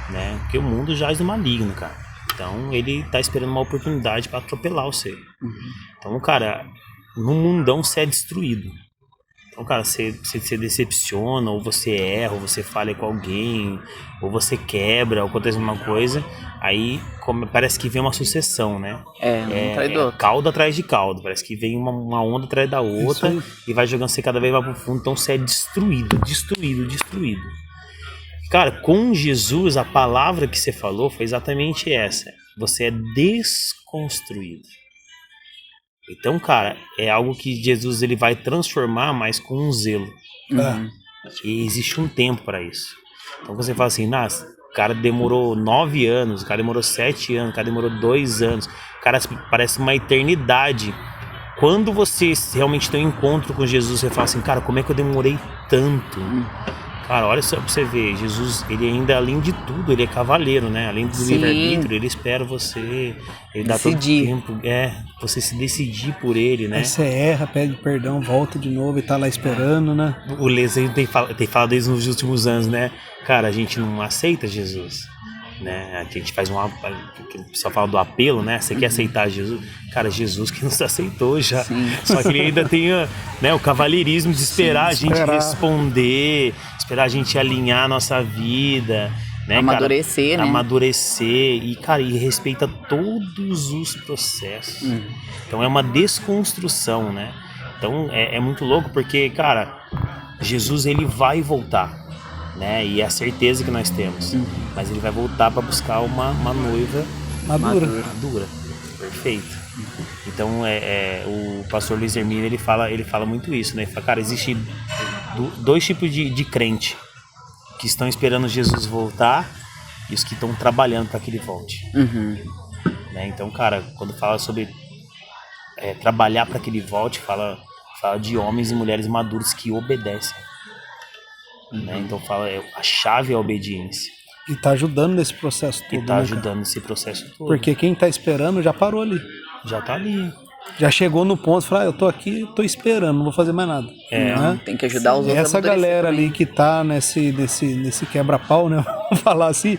né? Porque o mundo jaz no maligno, cara. Então ele tá esperando uma oportunidade pra atropelar você. Então, cara, no mundão você é destruído. Então, cara, você se decepciona, ou você erra, ou você falha com alguém, ou você quebra, ou acontece uma coisa, aí parece que vem uma sucessão, né? Um traidor. É caldo atrás de caldo, parece que vem uma onda atrás da outra e vai jogando você cada vez mais pro fundo, então você é destruído. Cara, com Jesus, a palavra que você falou foi exatamente essa, você é desconstruído. Então, cara, é algo que Jesus ele vai transformar, mas com um zelo. E existe um tempo para isso. Então você fala assim, o cara demorou 9 anos, o cara demorou 7 anos, o cara demorou 2 anos. Cara, parece uma eternidade. Quando você realmente tem um encontro com Jesus, você fala assim, cara, como é que eu demorei tanto? Cara, olha só pra você ver, Jesus, ele ainda, além de tudo, ele é cavaleiro, né? Além do livre-arbítrio, ele espera você, ele dá todo tempo, você se decidir por ele, né? Aí você erra, pede perdão, volta de novo e tá lá esperando, né? O Lesa tem falado isso nos últimos anos, né? Cara, a gente não aceita Jesus, né? A gente faz o pessoal fala do apelo, né? Você quer aceitar Jesus? Cara, Jesus que nos aceitou já. Só que ele ainda tem, né, o cavalheirismo de esperar a gente responder, esperar a gente alinhar a nossa vida, né? Amadurecer, cara, né? Amadurecer e, cara, ele respeita todos os processos. Então é uma desconstrução, né? Então é muito louco porque, cara, Jesus ele vai voltar, né? E é a certeza que nós temos. Mas ele vai voltar para buscar uma noiva madura. Perfeito. Então o pastor Luiz Hermínio ele fala muito isso, né? Ele fala, cara, existe 2 tipos de crente que estão esperando Jesus voltar e os que estão trabalhando para que ele volte. Né? Então, cara, quando fala sobre trabalhar para que ele volte, fala de homens e mulheres maduros que obedecem. Né? Então a chave é a obediência. E tá ajudando nesse processo todo. E tá ajudando nesse processo todo. Porque quem tá esperando já parou ali. Já tá ali. Já chegou no ponto, falou, eu tô aqui, tô esperando, não vou fazer mais nada. Né? Tem que ajudar os outros. Essa galera ali que tá nesse quebra-pau, né? Vamos falar assim,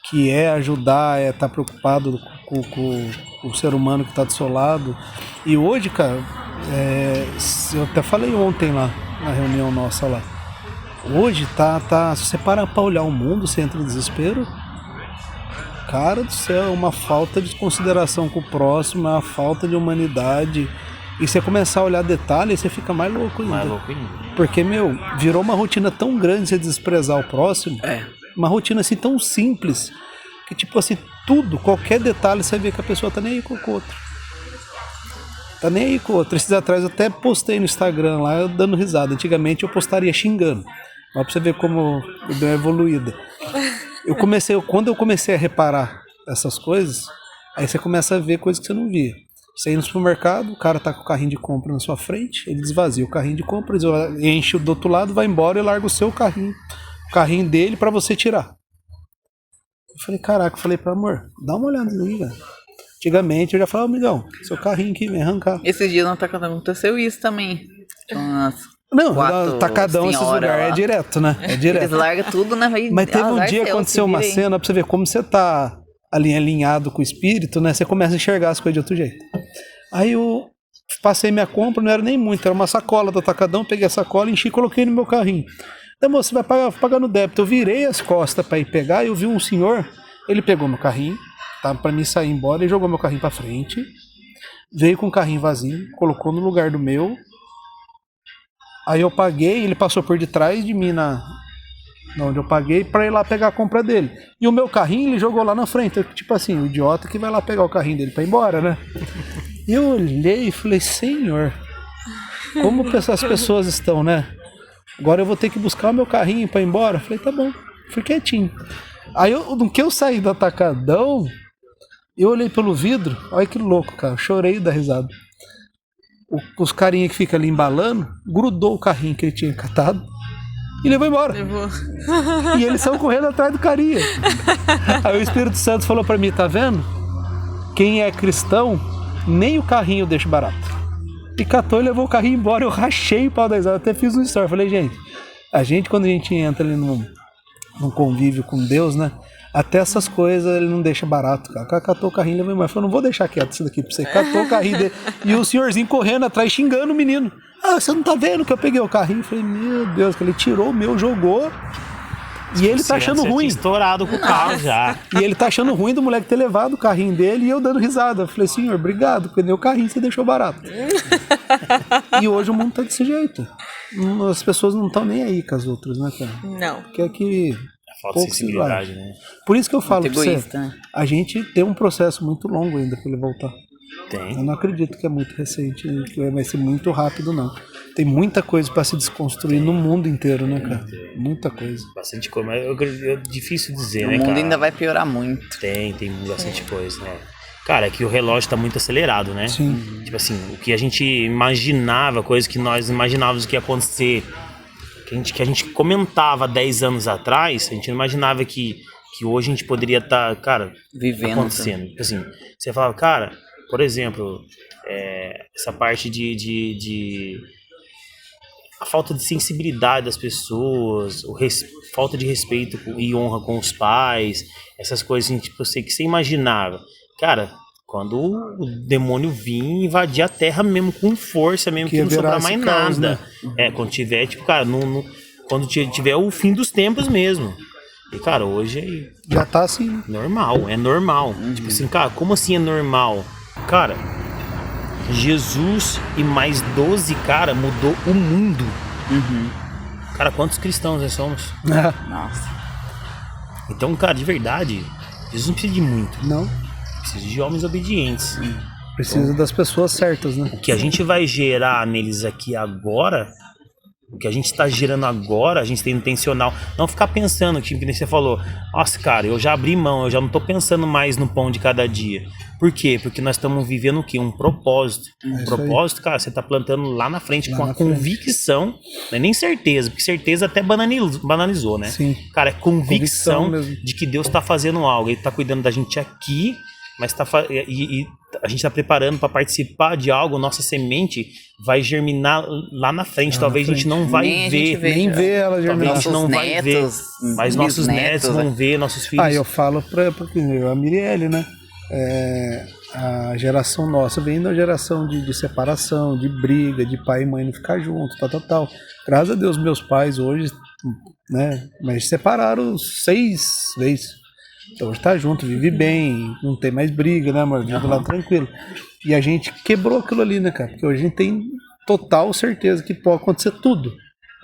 que ajudar, tá preocupado com o ser humano que tá do seu lado. E hoje, cara, eu até falei ontem lá, na reunião nossa lá, hoje se você parar pra olhar o mundo, você entra em desespero. Cara do céu, é uma falta de consideração com o próximo, é uma falta de humanidade. E você começar a olhar detalhes, você fica mais louco ainda. Porque, virou uma rotina tão grande você desprezar o próximo. Uma rotina assim tão simples, que tipo assim, qualquer detalhe você vê que a pessoa tá nem aí com o outro. Tá nem aí com outra. Esses atrás eu até postei no Instagram lá, eu dando risada. Antigamente eu postaria xingando. Mas pra você ver como eu dei uma evoluída. Quando eu comecei a reparar essas coisas, aí você começa a ver coisas que você não via. Você ir no supermercado, o cara tá com o carrinho de compra na sua frente, ele desvazia o carrinho de compra, enche do outro lado, vai embora e larga o seu carrinho. O carrinho dele pra você tirar. Eu falei, caraca, eu falei pra amor, dá uma olhada aí, velho. Antigamente eu já falava, amigão, seu carrinho aqui, vem arrancar. Esses dias no Atacadão aconteceu isso também. Não, Atacadão, esses lugares é direto, né? É direto. Eles largam tudo, né? Mas teve um dia que aconteceu uma cena, pra você ver como você tá ali alinhado com o espírito, né? Você começa a enxergar as coisas de outro jeito. Aí eu passei minha compra, não era nem muito, era uma sacola do Atacadão, peguei a sacola, enchi e coloquei no meu carrinho. Então, moço, você vai pagar no débito. Eu virei as costas pra ir pegar e eu vi um senhor, ele pegou meu carrinho, tava pra mim sair embora, ele jogou meu carrinho pra frente, veio com o carrinho vazio, colocou no lugar do meu. Aí eu paguei, ele passou por detrás de mim onde eu paguei pra ir lá pegar a compra dele. E o meu carrinho ele jogou lá na frente, tipo assim, o idiota que vai lá pegar o carrinho dele pra ir embora, né? E eu olhei e falei, senhor, como essas pessoas estão, né? Agora eu vou ter que buscar o meu carrinho pra ir embora. Eu falei, tá bom, fui quietinho. Aí no que eu saí do Atacadão, eu olhei pelo vidro, olha que louco, cara, eu chorei da risada. Os carinha que fica ali embalando, grudou o carrinho que ele tinha catado e levou embora. E eles saiu correndo atrás do carinha. Aí o Espírito Santo falou pra mim, tá vendo? Quem é cristão, nem o carrinho deixa barato. E catou e levou o carrinho embora, eu rachei o pau da risada, até fiz um story. Falei, gente, quando a gente entra ali num convívio com Deus, né? Até essas coisas ele não deixa barato, cara. O cara catou o carrinho e levou embora. Falei, não vou deixar quieto isso daqui pra você. Catou o carrinho dele. E o senhorzinho correndo atrás, xingando o menino. Ah, você não tá vendo que eu peguei o carrinho? Eu falei, meu Deus, que ele tirou o meu, jogou. E ele tá achando ruim. Estourado com o carro já. E ele tá achando ruim do moleque ter levado o carrinho dele e eu dando risada. Eu falei, senhor, obrigado, porque meu carrinho você deixou barato. E hoje o mundo tá desse jeito. As pessoas não estão nem aí com as outras, né, cara? Não. Quer que... Falta de sensibilidade, né? Por isso que eu falo muito pra egoísta, você, né? a gente tem um processo muito longo ainda pra ele voltar. Tem. Eu não acredito que é muito recente, que vai ser muito rápido, não. Tem muita coisa pra se desconstruir no mundo inteiro, né, cara? Muita coisa. Bastante coisa, mas é difícil dizer, O né, mundo cara? ainda vai piorar muito. Tem bastante coisa, né? Cara, é que o relógio tá muito acelerado, né? Sim. Tipo assim, o que a gente imaginava, coisa que nós imaginávamos que ia acontecer, que a gente comentava 10 anos atrás, a gente não imaginava que hoje a gente poderia estar, cara, Vivendo. acontecendo. Tipo assim, você falava, cara, por exemplo, essa parte de a falta de sensibilidade das pessoas, falta de respeito e honra com os pais, essas coisas assim, tipo, que você imaginava. Cara, quando o demônio vir invadir a terra mesmo com força, mesmo que não sobrar mais caos, nada. né? Quando tiver, tipo, cara, quando tiver o fim dos tempos mesmo. E, cara, hoje Já tá assim. é normal. Tipo assim, cara, como assim é normal? Cara, Jesus e mais 12 cara mudou o mundo. Cara, quantos cristãos nós somos? Nossa. Então, cara, de verdade, Jesus não precisa de muito. Não. Precisa de homens obedientes. Precisa das pessoas certas, né? O que a gente vai gerar neles aqui agora, o que a gente está gerando agora, a gente tem intencional. Não ficar pensando, tipo, que nem você falou, nossa, cara, eu já abri mão, eu já não tô pensando mais no pão de cada dia. Por quê? Porque nós estamos vivendo o quê? Um propósito. Um propósito, cara, você tá plantando lá na frente com a convicção, não é nem certeza, porque certeza até banalizou, né? Sim. Cara, é convicção mesmo. de que Deus tá fazendo algo, Ele tá cuidando da gente aqui, mas e a gente está preparando para participar de algo, nossa semente vai germinar lá na frente. Talvez a gente não vai ver. Nem ver ela germinar. Talvez a gente não vai ver. Mas nossos netos vão ver, nossos filhos. Ah, eu falo porque a Mirielle, né? A geração nossa vem da geração de separação, de briga, de pai e mãe não ficar junto, tal. Graças a Deus, meus pais hoje, né? Mas separaram 6 vezes. Então hoje tá junto, vive bem, não tem mais briga, né, amor? Vive lá tranquilo. E a gente quebrou aquilo ali, né, cara? Porque hoje a gente tem total certeza que pode acontecer tudo.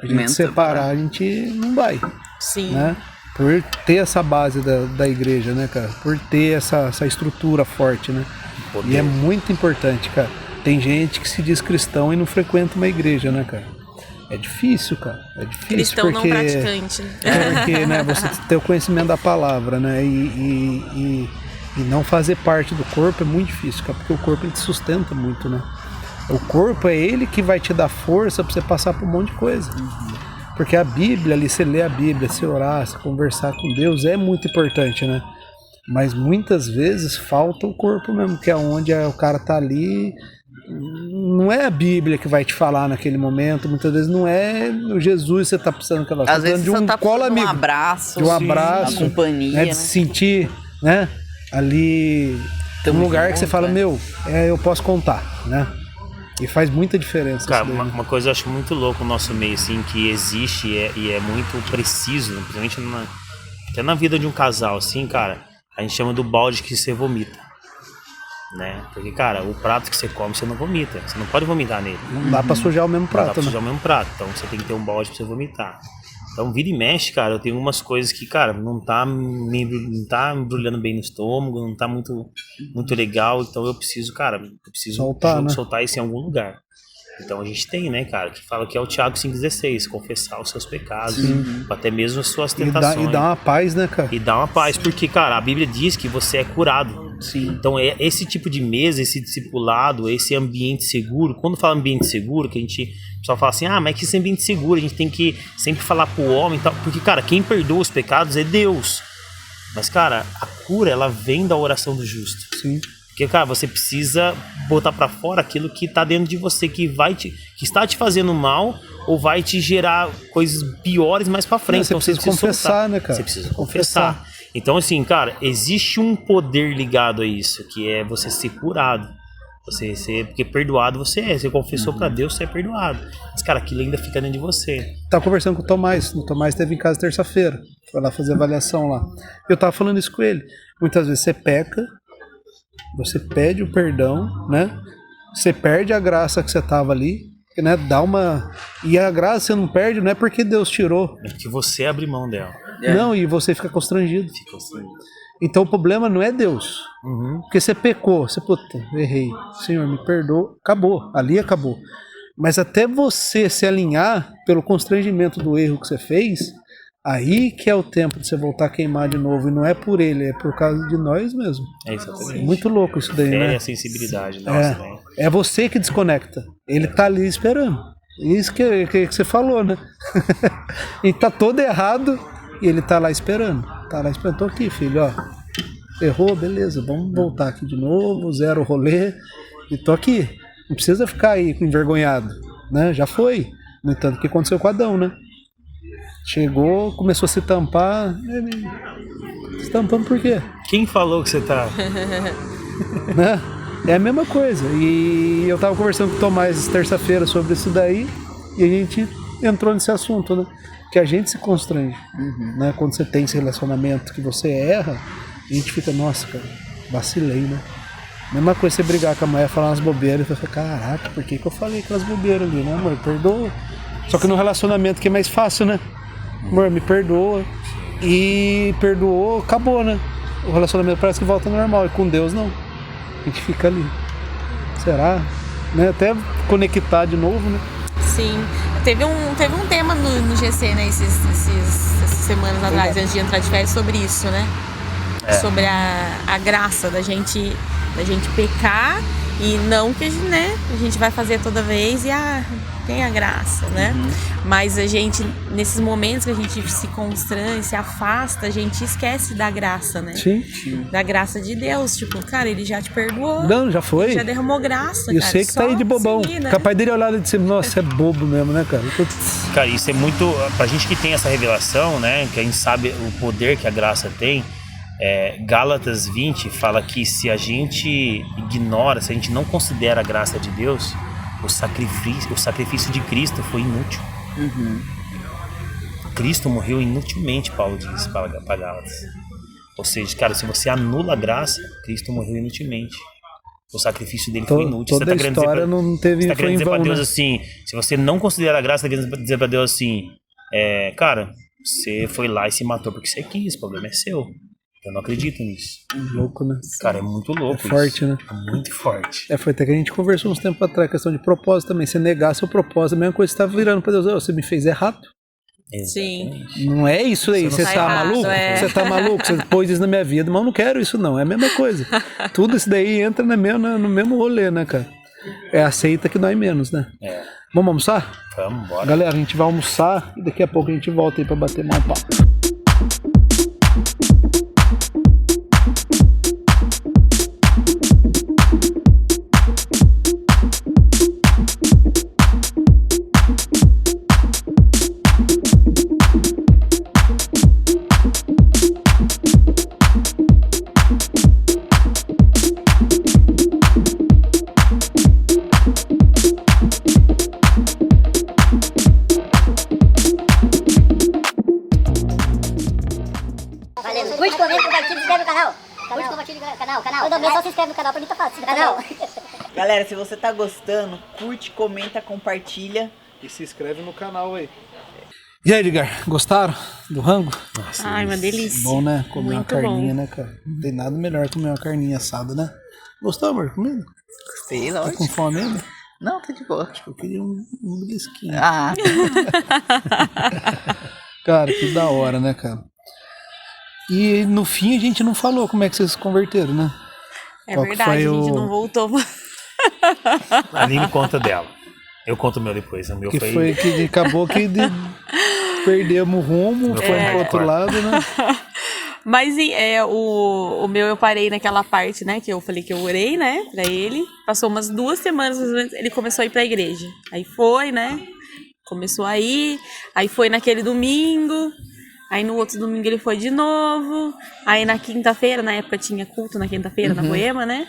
A gente separar, a gente não vai. Sim. Né? Por ter essa base da igreja, né, cara? Por ter essa estrutura forte, né? E é muito importante, cara. tem gente que se diz cristão e não frequenta uma igreja, né, cara? É difícil, cara. É difícil Cristão porque... não praticante. Porque, né, você ter o conhecimento da palavra, né, e não fazer parte do corpo é muito difícil, cara, porque o corpo ele te sustenta muito, né? O corpo é ele que vai te dar força pra você passar por um monte de coisa. Porque a Bíblia, ali, você lê a Bíblia, você orar, você conversar com Deus é muito importante, né? Mas muitas vezes falta o corpo mesmo, que é onde o cara tá ali. Não é a Bíblia que vai te falar naquele momento, muitas vezes não é o Jesus que você tá precisando que ela Às vezes de você um tá colo precisando de um amigo, abraço, de um abraço, uma companhia, né, de né? se sentir, né, ali Tamo um lugar que você junto, fala, né? meu, eu posso contar, né? E faz muita diferença. Cara, isso daí, né? uma coisa eu acho muito louco no nosso meio, assim, que existe e é muito preciso, né? Principalmente até na vida de um casal, assim, cara, a gente chama do balde que você vomita, né? Porque, cara, o prato que você come, você não vomita, você não pode vomitar nele. Não dá pra sujar o mesmo Não dá prato, pra né? sujar o mesmo prato, então você tem que ter um balde pra você vomitar. Então, vira e mexe, cara, eu tenho umas coisas que, cara, não tá me embrulhando bem no estômago, não tá muito legal, então eu preciso soltar isso em algum lugar. Então a gente tem, né, cara, que fala que é o Tiago 5,16, confessar os seus pecados, até mesmo as suas tentações. E dá uma paz, né, cara? E dá uma paz, porque, cara, a Bíblia diz que você é curado. Sim. Então, esse tipo de mesa, esse discipulado, esse ambiente seguro, quando fala ambiente seguro, que o pessoal fala assim, mas que esse ambiente seguro, a gente tem que sempre falar pro homem e tal, porque, cara, quem perdoa os pecados é Deus. Mas, cara, a cura, ela vem da oração do justo. Sim. Porque, cara, você precisa botar pra fora aquilo que tá dentro de você, que está te fazendo mal ou vai te gerar coisas piores mais pra frente. Você então, precisa confessar, soltar. né, cara? Você precisa confessar. Então, assim, cara, existe um poder ligado a isso, que é você ser curado. Porque perdoado você é. Você confessou pra Deus, você é perdoado. Mas, cara, aquilo ainda fica dentro de você. Tava conversando com o Tomás. O Tomás esteve em casa terça-feira. Foi lá fazer avaliação lá. Eu tava falando isso com ele. Muitas vezes você peca, você pede o perdão, né? Você perde a graça que você tava ali, né? E a graça você não perde, não é porque Deus tirou. É que você abre mão dela. Não, e você fica constrangido. Então o problema não é Deus. Porque você pecou, você, puta, errei. Senhor, me perdoa. Acabou, ali acabou. Mas até você se alinhar pelo constrangimento do erro que você fez, aí que é o tempo de você voltar a queimar de novo. E não é por ele, é por causa de nós mesmo. É exatamente. Muito louco isso daí, né? É a sensibilidade nossa, né? É você que desconecta. Ele tá ali esperando. Isso que você falou, né? Ele tá todo errado e ele tá lá esperando. Tá lá esperando. Tô aqui, filho, ó. Errou, beleza. Vamos voltar aqui de novo, zero rolê. E tô aqui. Não precisa ficar aí envergonhado, né? Já foi. No entanto, o que aconteceu com Adão, né? Chegou, começou a se tampar. Se tampando por quê? Quem falou que você tá... Né? É a mesma coisa. E eu tava conversando com o Tomás terça-feira sobre isso daí. E a gente entrou nesse assunto, né? Que a gente se constrange, né? Quando você tem esse relacionamento que você erra, a gente fica, nossa, cara, vacilei, né? Mesma coisa você brigar com a mulher, falar umas bobeiras, e você fala, caraca, por que eu falei aquelas bobeiras ali, né, amor? Perdoa. Só que no relacionamento que é mais fácil, né? Amor, me perdoa. E perdoou, acabou, né? O relacionamento parece que volta ao normal. E com Deus, não. A gente fica ali. Será? Né? Até conectar de novo, né? Sim. Teve um tema no GC, né? Essas semanas atrás, antes de entrar de férias, sobre isso, né? Sobre a graça da gente pecar e não que a gente vai fazer toda vez e tem a graça, né? Mas a gente, nesses momentos que a gente se constrange, se afasta, a gente esquece da graça, né? Sim. Da graça de Deus. Tipo, cara, ele já te perdoou. Não, já foi. Já derramou graça, e eu cara. sei que tá aí de bobão. Seguir, né? Capaz dele olhar e dizer, nossa, é bobo mesmo, né, cara? Cara, isso é muito... Pra gente que tem essa revelação, né? Que a gente sabe o poder que a graça tem. Gálatas 20 fala que se a gente ignora, se a gente não considera a graça de Deus, o sacrifício de Cristo foi inútil. Cristo morreu inutilmente, Paulo diz para Gálatas. Ou seja, cara, se você anula a graça, Cristo morreu inutilmente. O sacrifício dele foi inútil. Toda a história não teve... Você tá querendo dizer para Deus, né? assim, se você não considera a graça, você tá querendo dizer para Deus assim, cara, você foi lá e se matou porque você quis, o problema é seu. Eu não acredito nisso. Louco, né? Cara, é muito louco É forte, isso. né? É muito forte. Foi até que a gente conversou uns tempos atrás, questão de propósito também. Você negar seu propósito, a mesma coisa que você tá virando pra Deus. Você me fez errado. Sim. Não é isso aí. Você tá tá errado, maluco? é. Você tá maluco? Você pôs isso na minha vida, mas eu não quero isso não. É a mesma coisa. Tudo isso daí entra no mesmo rolê, né, cara? É aceita que dói menos, né? É. Vamos almoçar? Vamos, bora. Galera, a gente vai almoçar e daqui a pouco a gente volta aí pra bater mais um papo. Valeu. Curte, comenta, compartilha, se inscreve no canal. Curte, compartilha no canal. Todo mês só se inscreve no canal, pra mim tá fácil. Canal. Galera, se você tá gostando, curte, comenta, compartilha. E se inscreve no canal aí. E aí, Edgar, gostaram do rango? Nossa, Ai, uma delícia. Bom, né? Comer uma Muito carninha, bom. né, cara? Não tem nada melhor que comer uma carninha assada, né? Gostou, amor? Comida? Sei, Tá lógico. com fome ainda? Não, tá de boa. Eu queria um belisquinho. Ah, Cara, que da hora, né, cara? E no fim a gente não falou como é que vocês se converteram, né? É Qual que verdade, foi a gente o- não voltou. A Aline conta dela. Eu conto o meu depois. O meu Que foi que acabou que perdemos o rumo, Meu foi foi pro mais outro forte. lado, né? Mas o meu eu parei naquela parte, né? Que eu falei que eu orei, né? Pra ele. Passou umas 2 semanas, mais ou menos, ele começou a ir pra igreja. Aí foi, né? Começou a ir. Aí foi naquele domingo. Aí no outro domingo ele foi de novo. Aí na quinta-feira, na época tinha culto na quinta-feira, na Poema, né?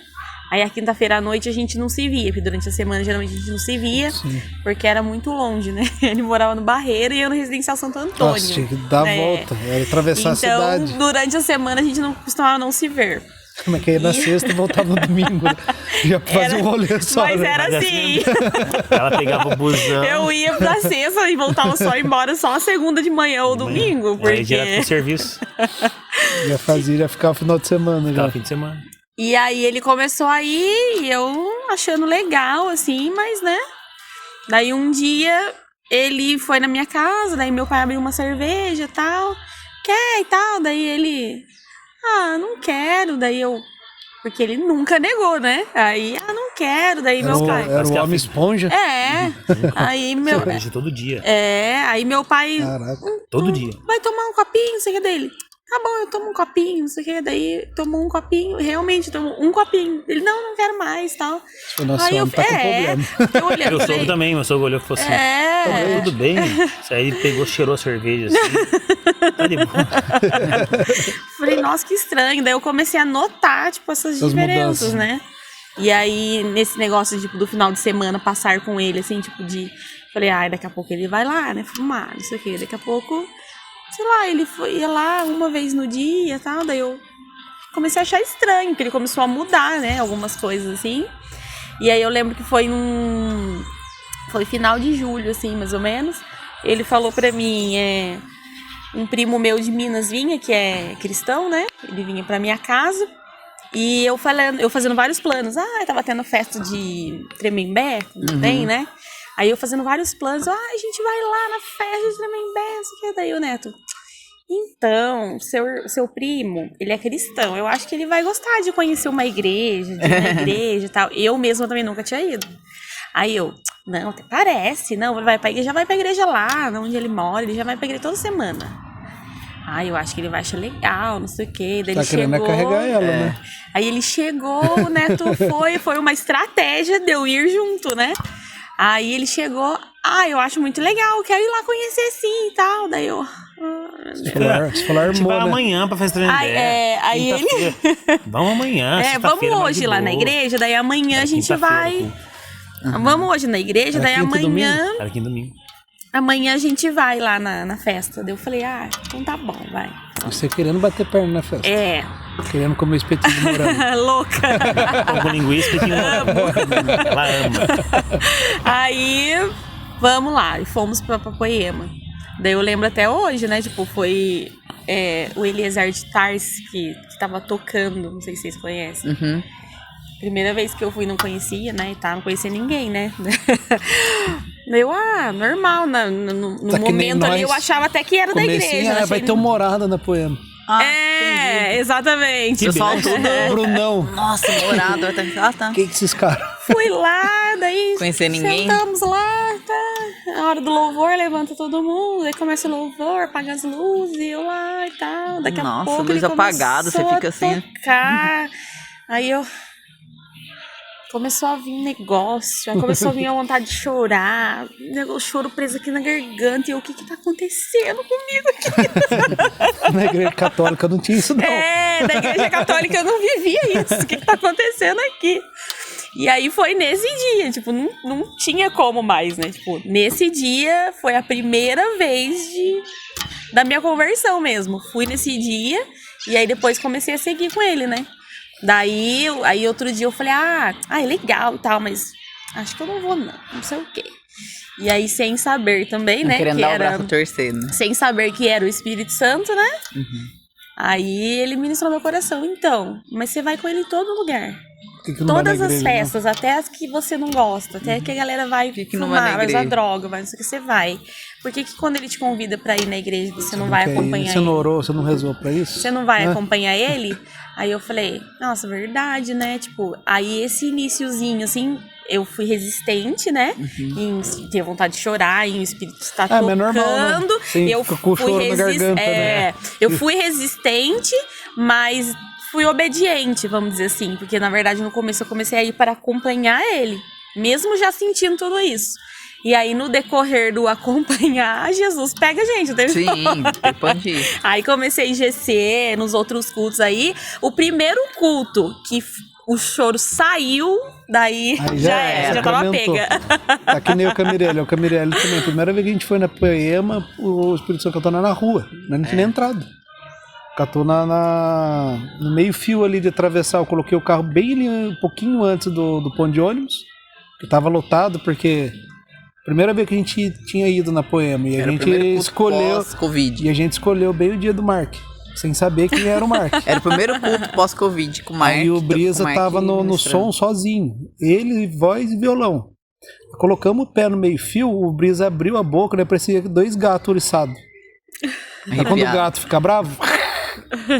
Aí a quinta-feira à noite a gente não se via, porque durante a semana geralmente a gente não se via, Sim. porque era muito longe, né? Ele morava no Barreiro e eu no Residencial Santo Antônio. Nossa, tinha que dar a né? volta, era atravessar a Então, cidade. durante a semana a gente não costumava não se ver. Como é que ia na sexta e voltava no domingo? Né? Já fazia um rolê só. Mas né? era Mas assim. Ela pegava o busão. Eu ia pra sexta e voltava só embora só a segunda de manhã ou domingo, Aí porque... direto pro serviço. Já ficava o final de semana já. Ficava fim de semana. E aí ele começou a ir e eu achando legal, assim, mas, né? Daí um dia ele foi na minha casa, daí meu pai abriu uma cerveja e tal. Quer e tal? Daí ele... Ah, não quero. Daí eu... Porque ele nunca negou, né? Aí, não quero. Daí meu pai... Era o homem esponja? É. Aí meu... Cerveja todo dia. Aí meu pai... Caraca. Todo dia. Vai tomar um copinho, não sei o que dele. Tá bom, eu tomo um copinho, não sei o que. Daí tomou um copinho, realmente tomou um copinho. Ele, não quero mais, tal. Nossa, Aí eu, homem tá com problema. eu olhei, Meu falei, sogro também, meu sogro olhou e falou assim: é, tudo bem. Aí ele pegou, cheirou a cerveja assim. Tá de boa. falei, nossa, que estranho. Daí eu comecei a notar, tipo, essas Essas diferenças, mudanças. né? E aí, nesse negócio, tipo, do final de semana, passar com ele, assim, tipo, de... Falei, daqui a pouco ele vai lá, né, fumar, não sei o quê. Daqui a pouco, sei lá, ele ia lá uma vez no dia e tal. Daí eu comecei a achar estranho, porque ele começou a mudar, né, algumas coisas, assim. E aí eu lembro que foi foi final de julho, assim, mais ou menos. Ele falou pra mim, um primo meu de Minas vinha, que é cristão, né? Ele vinha pra minha casa. E eu fazendo vários planos. Tava tendo festa de Tremembé, como tem, né? Aí eu fazendo vários planos. A gente vai lá na festa de Tremembé, não sei o que. Daí o Neto... Então, seu primo, ele é cristão. Eu acho que ele vai gostar de conhecer uma igreja, de ir na igreja e tal. Eu mesma também nunca tinha ido. Aí eu, não, até parece, não, ele já vai pra igreja lá, onde ele mora, ele já vai pra igreja toda semana. Eu acho que ele vai achar legal, não sei o quê. Daí Tá ele querendo chegou, carregar ela, né? Aí ele chegou, o Neto foi uma estratégia de eu ir junto, né? Aí ele chegou, eu acho muito legal, quero ir lá conhecer sim e tal. Daí eu... Se falar A gente irmão, vai né? amanhã pra festa de Tremembé. Aí ele... Vamos amanhã. vamos sexta-feira, mais hoje de lá na boa. igreja, daí amanhã a gente Quinta-feira, vai... Vamos hoje na igreja, daí quinta e amanhã... Era quinta e domingo. Amanhã a gente vai lá na festa. Daí eu falei, então tá bom, vai. Você querendo bater perna na festa. Querendo comer espetinho de morango. Louca. Pão com linguiça e ela ama. Aí, vamos lá. E fomos pra Poema. Daí eu lembro até hoje, né? Tipo, foi o Eliezer de Tarsis, que tava tocando, não sei se vocês conhecem. Uhum. Primeira vez que eu fui, não conhecia, né? E não conhecia ninguém, né? Eu, normal, no Tá que nem momento ali, eu nós. achava até que era da igreja. Vai achei ter uma morada na Poema. exatamente. Pessoal tudo. Brunão. Nossa, morado. Tá. Que esses caras? Fui lá, daí Conhecer ninguém. sentamos lá, tá? Na hora do louvor, levanta todo mundo, aí começa o louvor, apaga as luzes, e eu lá e tal. Daqui a Nossa, pouco luz ele apagada, você começou fica a assim. tocar. Aí eu... Começou a vir negócio, aí começou a vir a vontade de chorar, o choro preso aqui na garganta, e eu, o que tá acontecendo comigo aqui? Na igreja católica não tinha isso, não. Na igreja católica eu não vivia isso, o que tá acontecendo aqui? E aí foi nesse dia, tipo, não tinha como mais, né? Tipo, nesse dia foi a primeira vez da minha conversão mesmo. Fui nesse dia, e aí depois comecei a seguir com ele, né? Daí, aí outro dia eu falei, é legal e tal, mas acho que eu não vou não sei o quê. E aí sem saber também, né, Querendo que dar o era, braço a torcer, né? sem saber que era o Espírito Santo, né? Uhum. Aí ele ministrou meu coração, então, mas você vai com ele em todo lugar. Que não vai na Todas as igreja, festas, até as que você não gosta, até que a galera vai que não vai na fumar, vai usar igreja? droga, vai não sei o que, você vai. Por que quando ele te convida pra ir na igreja, você não não vai quer ir? acompanhar Você ele? não orou, você não rezou pra isso? Você não vai Né? acompanhar ele? Aí eu falei, nossa, verdade, né? Tipo, aí esse iniciozinho, assim, eu fui resistente, né? Em ter vontade de chorar, em o espírito estar mas é tocando. normal, né? Sim, eu fica com o fui choro na garganta, né? eu fui resistente, mas fui obediente, vamos dizer assim. Porque, na verdade, no começo eu comecei a ir para acompanhar ele, mesmo já sentindo tudo isso. E aí, no decorrer do acompanhar, Jesus pega a gente, entendeu? Sim, pode ir. Aí comecei GC, nos outros cultos aí. O primeiro culto que o choro saiu, daí Aí já era, já tava sacramentou. pega. Tá que nem o Camirelli. O Camirelli também. Primeira vez que a gente foi na Poema, o Espírito Santo catou na rua. Não tinha nem entrado. Catou no meio fio ali de atravessar. Eu coloquei o carro bem ali, um pouquinho antes do ponto de ônibus, que tava lotado, porque primeira vez que a gente tinha ido na Poema. E a gente escolheu. Pós-Covid. E a gente escolheu bem o dia do Mark, sem saber quem era o Mark. Era o primeiro culto pós-Covid com o Mark. Aí o Brisa tava no som sozinho. Ele, voz e violão. Colocamos o pé no meio fio, o Brisa abriu a boca, né? Parecia 2 gatos oriçados. Aí quando o gato fica bravo,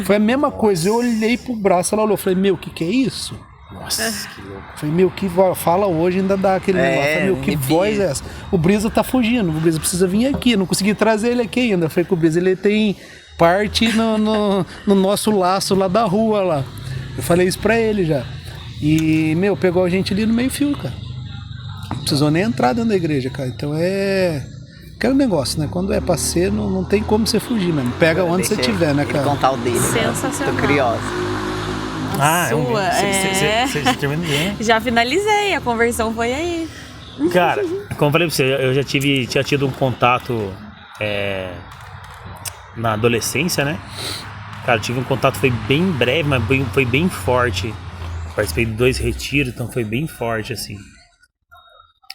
foi a mesma coisa. Eu olhei pro braço, ela olhou, falei, meu, o que é isso? Nossa, que louco. Falei, meu, que voz, fala hoje, ainda dá aquele negócio. Falei, meu, que voz é essa? O Brisa tá fugindo, o Brisa precisa vir aqui, não consegui trazer ele aqui ainda. Falei que o Brisa, ele tem parte no nosso laço lá da rua lá. Eu falei isso pra ele já. E, meu, pegou a gente ali no meio fio, cara. Não precisou nem entrar dentro da igreja, cara. Então aquele negócio, né? Quando é pra ser, não tem como você fugir mesmo. Pega onde você tiver, né, cara? Contar o dele. Sensacional. Tô curiosa. Você terminou bem. Já finalizei, a conversão foi aí. Cara, como eu falei pra você, eu tinha tido um contato na adolescência, né? Cara, eu tive um contato, foi bem breve, mas foi bem forte. Participei de 2 retiros, então foi bem forte, assim.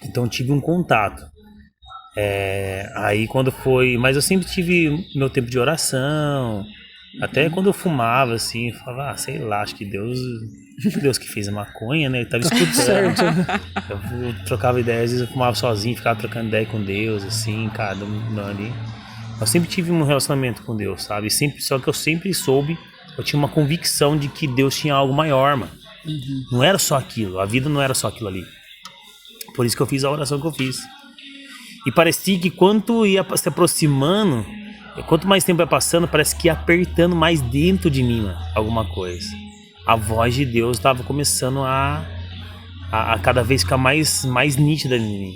Então tive um contato. Aí quando foi... Mas eu sempre tive meu tempo de oração. Até quando eu fumava, assim, eu falava, sei lá, acho que Deus que fez a maconha, né? Ele tava escutando. Eu trocava ideias, às vezes eu fumava sozinho, ficava trocando ideia com Deus, assim, cada um ali. Eu sempre tive um relacionamento com Deus, sabe? Só que eu sempre soube, eu tinha uma convicção de que Deus tinha algo maior, mano. Não era só aquilo, a vida não era só aquilo ali. Por isso que eu fiz a oração que eu fiz. E parecia que quanto ia se aproximando, quanto mais tempo ia passando, parece que ia apertando mais dentro de mim, mano, alguma coisa. A voz de Deus estava começando a cada vez ficar mais nítida em mim.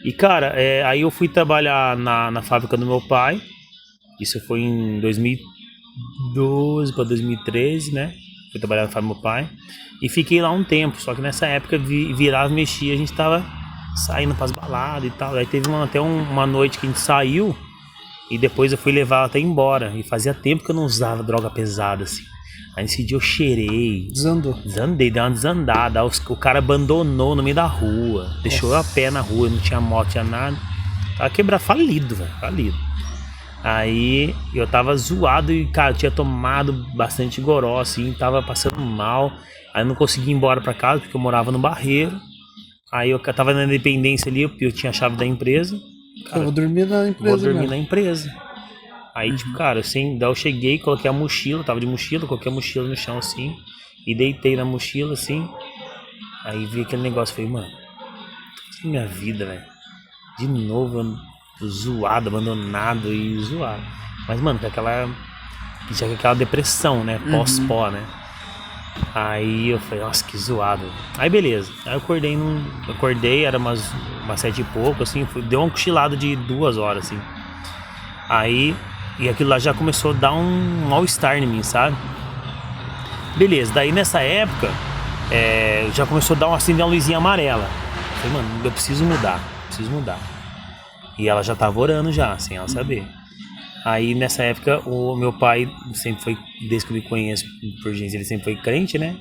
E cara, aí eu fui trabalhar na fábrica do meu pai. Isso foi em 2012 para 2013, né? Fui trabalhar na fábrica do meu pai. E fiquei lá um tempo, só que nessa época virava e mexia, a gente tava saindo pras baladas e tal. Aí teve até uma noite que a gente saiu e depois eu fui levar ela até embora. E fazia tempo que eu não usava droga pesada, assim. Aí nesse dia eu cheirei. Desandei, dei uma desandada. O cara abandonou no meio da rua. Deixou eu a pé na rua, não tinha moto, tinha nada. Tava quebrado, falido, velho, falido. Aí eu tava zoado e, cara, eu tinha tomado bastante goró, assim, tava passando mal. Aí eu não conseguia ir embora pra casa, porque eu morava no Barreiro. Aí eu tava na Independência ali, eu tinha a chave da empresa. Cara, Eu vou dormir na empresa. vou dormir mesmo. na empresa. Aí, tipo, cara, assim, daí eu cheguei, coloquei a mochila, tava de mochila, coloquei a mochila no chão, assim, e deitei na mochila, assim. Aí vi aquele negócio, falei, mano, que minha vida, velho. De novo, zoado, abandonado e zoado. Mas, mano, com aquela depressão, né? Pós-pó, né? Aí eu falei, nossa, que zoado. Aí beleza. Aí eu acordei, era umas 7 e pouco, assim, deu um cochilado de 2 horas, assim. Aí, e aquilo lá já começou a dar um all-star em mim, sabe? Beleza, daí nessa época, já começou a dar acender uma luzinha amarela. Eu falei, mano, eu preciso mudar. E ela já tava orando já, sem ela saber. Aí nessa época o meu pai sempre foi, desde que eu me conheço por gente, ele sempre foi crente, né?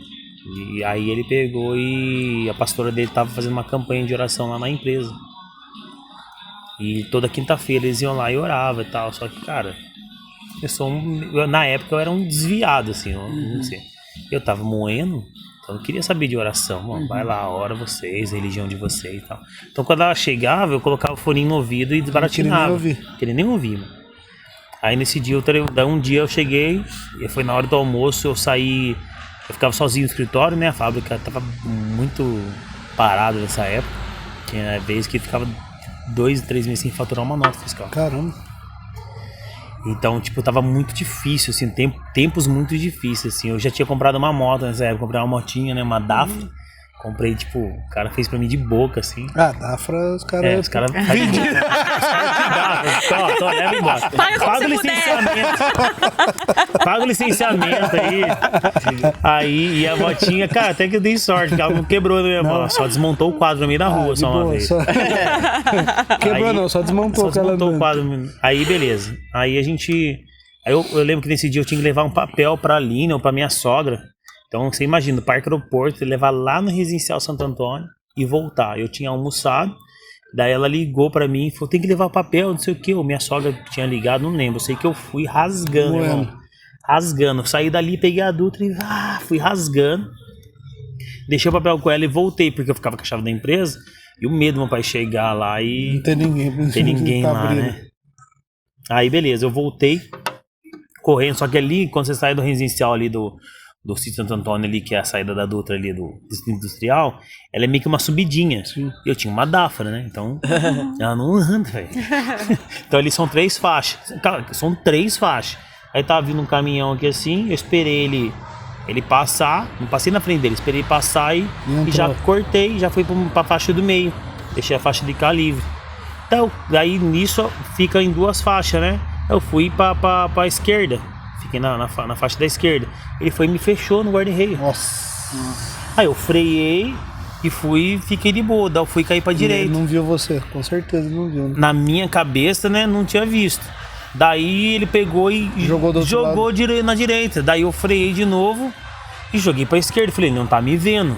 E aí ele pegou e a pastora dele tava fazendo uma campanha de oração lá na empresa. E toda quinta-feira eles iam lá e oravam e tal. Só que, cara, na época eu era um desviado, assim, não sei. Eu tava moendo, então eu queria saber de oração. Mano, vai lá, ora vocês, a religião de vocês e tal. Então quando ela chegava, eu colocava o foninho no ouvido e desbaratinava. Queria nem ouvir, mano. Aí nesse dia, um dia eu cheguei, e foi na hora do almoço, eu saí, eu ficava sozinho no escritório, né? A fábrica tava muito parada nessa época. Tinha vezes que ficava 2, 3 meses sem faturar uma nota fiscal. Caramba. Então, tipo, tava muito difícil, assim, tempos muito difíceis, assim. Eu já tinha comprado uma moto nessa época, comprei uma motinha, né? Uma Dafra. Comprei, tipo, o cara fez pra mim de boca, assim. Ah, Dafra, os caras... Os caras fazem de Tô, leva embora. Paga o licenciamento. Paga o licenciamento aí. Aí, e a motinha, cara, até que eu dei sorte, porque ela não quebrou na minha mão. Só desmontou o quadro no meio da rua, só uma vez. Quebrou aí, não, só desmontou o quadro. Aí, beleza. Aí a gente... Aí eu lembro que nesse dia eu tinha que levar um papel pra Lina ou pra minha sogra. Então você imagina, do Parque Aeroporto, levar lá no Residencial Santo Antônio e voltar. Eu tinha almoçado, daí ela ligou pra mim e falou, tem que levar o papel, não sei o que. Minha sogra tinha ligado, não lembro. Eu sei que eu fui rasgando, irmão. Rasgando. Saí dali, peguei a Dutra e fui rasgando. Deixei o papel com ela e voltei, porque eu ficava com a chave da empresa. E o medo do meu pai chegar lá e... Não tem ninguém tá lá, abrindo, né? Aí beleza, eu voltei correndo. Só que ali, quando você sai do residencial ali do sítio Santo Antônio ali, que é a saída da Dutra ali do Distrito Industrial, ela é meio que uma subidinha. Sim. Eu tinha uma Dafra, né? Então, ela não anda, velho. Então ali são 3 faixas. Cara, são 3 faixas. Aí tava vindo um caminhão aqui assim, eu esperei ele passar, não passei na frente dele, esperei passar e já cortei, já fui pra faixa do meio. Deixei a faixa de cá livre. Então, daí nisso fica em 2 faixas, né? Eu fui pra esquerda. Fiquei na faixa da esquerda. Ele foi e me fechou no guarda-reio. Nossa. Aí eu freiei e fiquei de boa. Daí eu fui cair pra direita. Ele não viu você, com certeza não viu. Né? Na minha cabeça, né, não tinha visto. Daí ele pegou e jogou na direita. Daí eu freiei de novo e joguei pra esquerda. Falei, ele não tá me vendo.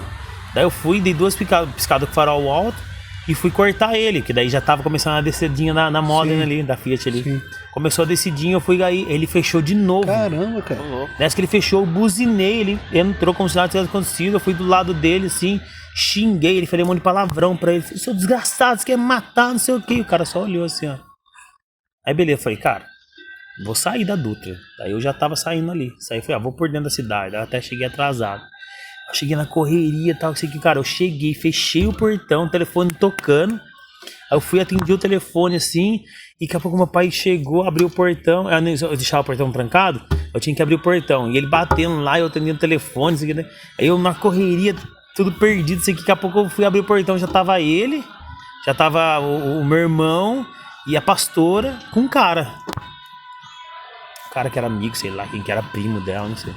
Daí eu fui, dei 2 piscadas com o farol alto e fui cortar ele, que daí já tava começando a descidinha na Modena ali, da Fiat ali. Sim. Começou a descidinha, eu fui aí, ele fechou de novo. Caramba, cara. Nessa que ele fechou, eu buzinei, ele entrou como se nada tivesse acontecido, eu fui do lado dele assim, xinguei, ele falei um monte de palavrão pra ele, seu desgraçado, você quer me matar, não sei o que. O cara só olhou assim, ó. Aí beleza, eu falei, cara, vou sair da Dutra. Daí eu já tava saindo ali. Saí, falei, vou por dentro da cidade. Aí até cheguei atrasado. Eu cheguei na correria e tal, sei que, cara, eu cheguei, fechei o portão, o telefone tocando. Aí eu fui atender o telefone assim, e daqui a pouco meu pai chegou, abriu o portão. Eu deixava o portão trancado, eu tinha que abrir o portão. E ele batendo lá, eu atendendo o telefone, assim, né? Aí eu na correria, tudo perdido, assim, que daqui a pouco eu fui abrir o portão, já tava ele, já tava o meu irmão e a pastora com um cara. O cara que era amigo, sei lá, quem que era primo dela, não sei.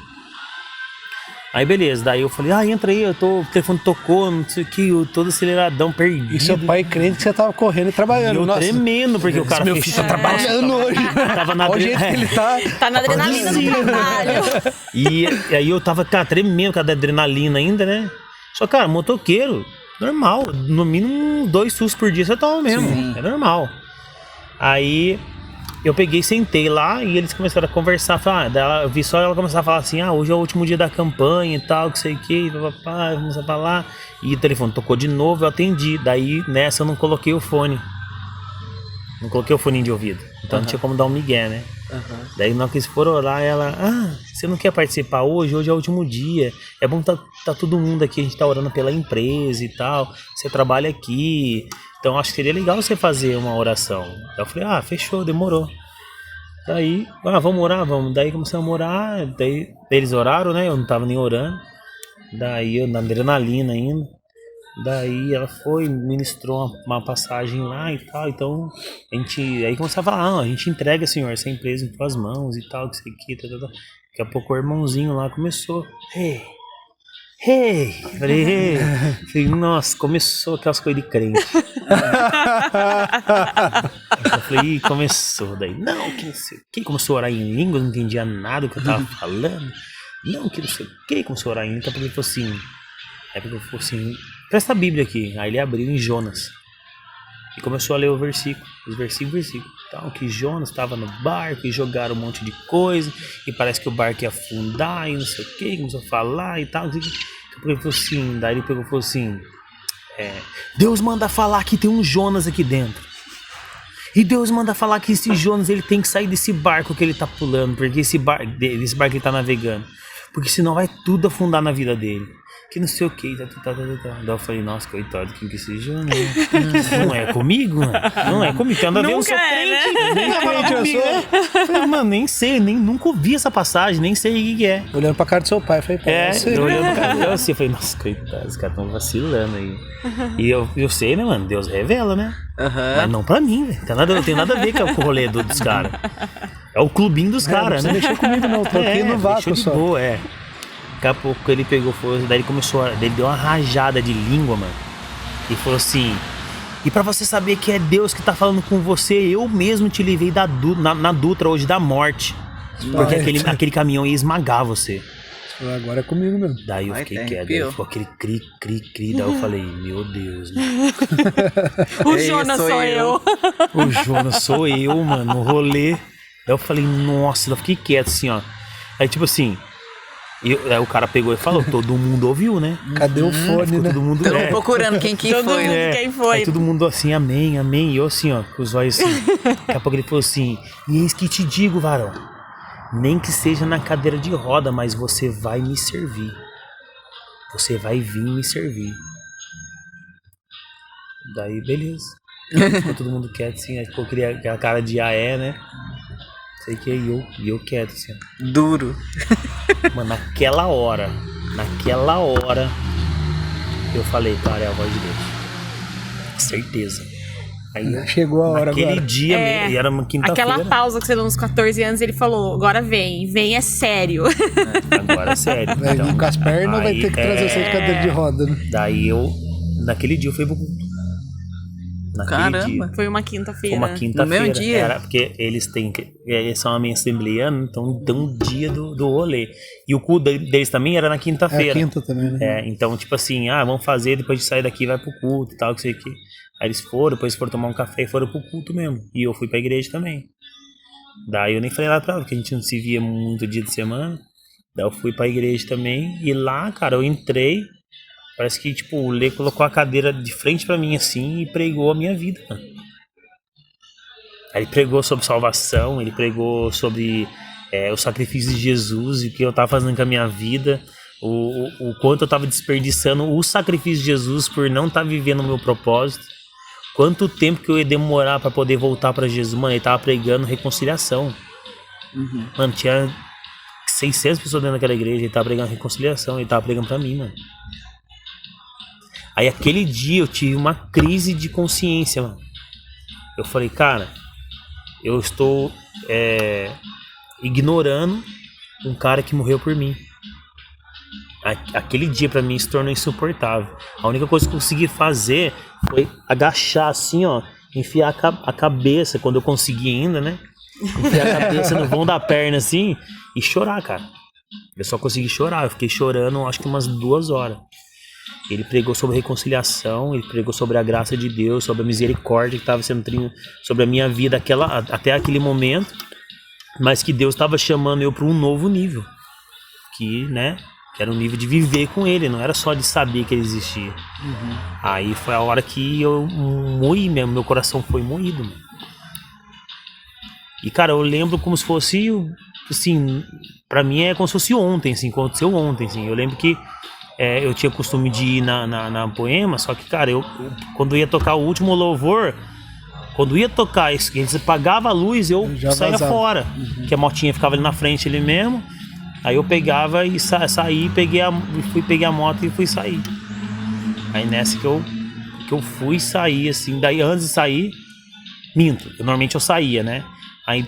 Aí beleza, daí eu falei, entra aí, o telefone tocou, não sei o que, eu todo aceleradão, perdido. E seu pai crente que você tava correndo e trabalhando. E eu tremendo, porque o cara meu filho tá trabalhando hoje. Tava na adrenalina. Ele tá na adrenalina do trabalho. E aí eu tava, cara, tremendo com a adrenalina ainda, né? Só, cara, motoqueiro, normal, no mínimo 2 sustos por dia você toma mesmo, é normal. Aí eu peguei, sentei lá e eles começaram a conversar. Eu vi só ela começar a falar assim: hoje é o último dia da campanha e tal, que sei o que, papapá, vamos falar. E o telefone tocou de novo, eu atendi. Daí nessa eu não coloquei o fone. Não coloquei o fone de ouvido. Então não tinha como dar um migué, né? Daí na hora que eles foram orar, ela: você não quer participar hoje? Hoje é o último dia. É bom tá todo mundo aqui, a gente tá orando pela empresa e tal. Você trabalha aqui. Então acho que seria legal você fazer uma oração. Daí eu falei: fechou, demorou. Daí, vamos orar, vamos. Daí começamos a orar, daí eles oraram, né? Eu não tava nem orando. Daí eu na adrenalina ainda. Daí ela foi, ministrou uma passagem lá e tal. Então aí começou a falar: a gente entrega, Senhor, essa empresa em tuas mãos e tal, que isso aqui, tal. Daqui a pouco o irmãozinho lá começou: Hey! Falei, nossa, começou aquelas coisas de crente. Eu falei, começou. Daí, não, que não sei o que. Começou a orar em língua, não entendia nada do que eu tava falando. Não, que não sei o que. Começou a orar em língua, porque ele falou assim. Aí ele falou assim: presta a Bíblia aqui. Aí ele abriu em Jonas. E começou a ler os versículos. Tal, que Jonas estava no barco e jogaram um monte de coisa. E parece que o barco ia afundar e não sei o que. Começou a falar e tal. Ele falou assim, daí ele pegou e falou assim: Deus manda falar que tem um Jonas aqui dentro. E Deus manda falar que esse Jonas ele tem que sair desse barco que ele tá pulando. Porque esse barco que ele tá navegando. Porque senão vai tudo afundar na vida dele. Que não sei o que. Daí eu falei: nossa, coitado, quem que esse Jonas? Não é comigo, mano. Não é comigo. Tem nada a ver, eu sou crente. Nem crente eu sou. Falei, mano, nem sei, nunca ouvi essa passagem, nem sei o que é. Olhando pra cara do seu pai, falei: eu olhando pra cara dele assim, eu falei: nossa, coitado, os caras tão vacilando aí. E eu sei, né, mano? Deus revela, né? Mas não pra mim, velho. Não tem nada a ver com o rolê dos caras. É o clubinho dos caras, né? Não mexeu comigo, não. Tô aqui no vácuo só. Boa, Daqui a pouco ele pegou, daí ele começou, ele deu uma rajada de língua, mano. E falou assim: e pra você saber que é Deus que tá falando com você, eu mesmo te livrei na Dutra hoje da morte. Porque aquele caminhão ia esmagar você. Agora é comigo mesmo. Daí eu fiquei quieto, daí ficou aquele cri. Daí eu falei: meu Deus, mano. O Jonas sou eu. O Jonas sou eu, mano, no rolê. Daí eu falei: nossa, eu fiquei quieto assim, ó. Aí tipo assim. Aí o cara pegou e falou: todo mundo ouviu, né? Cadê o fone, né? Todo mundo procurando quem que todo foi, mundo né? Quem foi. Aí todo mundo assim: amém. E eu assim, ó, com os olhos assim. Daqui a pouco ele falou assim: e eis que te digo, varão, nem que seja na cadeira de roda, mas você vai me servir. Você vai vir me servir. Daí, beleza. Ficou todo mundo quieto assim, aí ficou aquela cara de né? Sei que eu quieto assim, ó. Duro. Mano, naquela hora, eu falei: cara, é a voz de Deus. Certeza. Aí chegou a hora naquele agora. dia, e era uma quinta-feira. Aquela pausa que você deu uns 14 anos, ele falou: agora vem, é sério. Agora é sério. Vai vir com as pernas, vai ter que trazer você de cadeira de roda, né? Daí naquele dia eu fui pro culto. Caramba. Foi uma quinta-feira. Foi uma quinta-feira. No mesmo dia? Era porque eles são a minha assembleana, então tem um dia do rolê. E o culto deles também era na quinta-feira. É a quinta também, né? Então, tipo assim, vamos fazer, depois de sair daqui vai pro culto e tal, que sei o que. Aí eles depois foram tomar um café e foram pro culto mesmo. E eu fui pra igreja também. Daí eu nem falei nada pra ela, porque a gente não se via muito dia de semana. Daí eu fui pra igreja também. E lá, cara, eu entrei. Parece que, tipo, o Lê colocou a cadeira de frente pra mim, assim, e pregou a minha vida, mano. Aí ele pregou sobre salvação, ele pregou sobre o sacrifício de Jesus e o que eu tava fazendo com a minha vida, o quanto eu tava desperdiçando o sacrifício de Jesus por não estar vivendo o meu propósito, quanto tempo que eu ia demorar pra poder voltar pra Jesus. Mano, ele tava pregando reconciliação. Mano, tinha 600 pessoas dentro daquela igreja, ele tava pregando reconciliação, ele tava pregando pra mim, mano. Aí aquele dia eu tive uma crise de consciência, mano. Eu falei: cara, eu estou ignorando um cara que morreu por mim. Aquele dia pra mim se tornou insuportável. A única coisa que eu consegui fazer foi agachar assim, ó, enfiar a cabeça, quando eu consegui ainda, né? Enfiar a cabeça no vão da perna assim e chorar, cara. Eu só consegui chorar, eu fiquei chorando acho que umas 2 horas. Ele pregou sobre reconciliação, ele pregou sobre a graça de Deus, sobre a misericórdia que estava sendo sobre a minha vida até aquele momento, mas que Deus estava chamando eu para um novo nível, que era um nível de viver com ele, não era só de saber que ele existia. Aí foi a hora que eu moí mesmo, meu coração foi moído, mano. E cara, eu lembro como se fosse, assim, pra mim é como se fosse ontem, assim, aconteceu ontem, assim. Eu lembro que eu tinha costume de ir na Poema, só que, cara, eu quando ia tocar o último louvor, quando ia tocar, eles apagavam a luz, eu saía fora, que a motinha ficava ali na frente ali mesmo. Aí eu pegava e saí, peguei a moto e fui sair. Aí nessa que eu fui sair, assim, daí antes de sair, minto, normalmente eu saía, né? Aí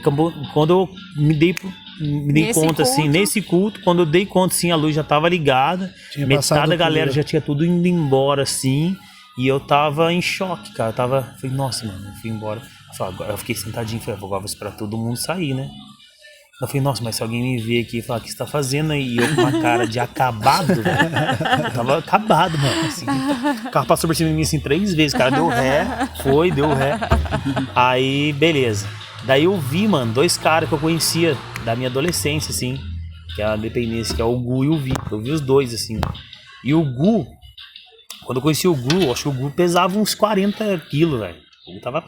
quando eu me dei conta, assim, nesse culto, quando eu dei conta, assim, a luz já tava ligada, metade da galera já tinha tudo indo embora, assim, e eu tava em choque, cara. Falei, nossa, mano, eu fui embora. Eu fiquei sentadinho, falei, agora vou esperar todo mundo sair, né? Eu falei, nossa, mas se alguém me ver aqui e falar, o que você tá fazendo aí? E eu com uma cara de acabado, velho. Eu tava acabado, mano. Assim, o carro passou por cima de mim assim 3 vezes, cara. Deu ré. Aí, beleza. Daí eu vi, mano, 2 caras que eu conhecia da minha adolescência, assim. Que é a dependência, que é o Gu e o Vi. Eu vi os 2, assim. E o Gu, quando eu conheci o Gu, acho que o Gu pesava uns 40 quilos, velho. O Gu tava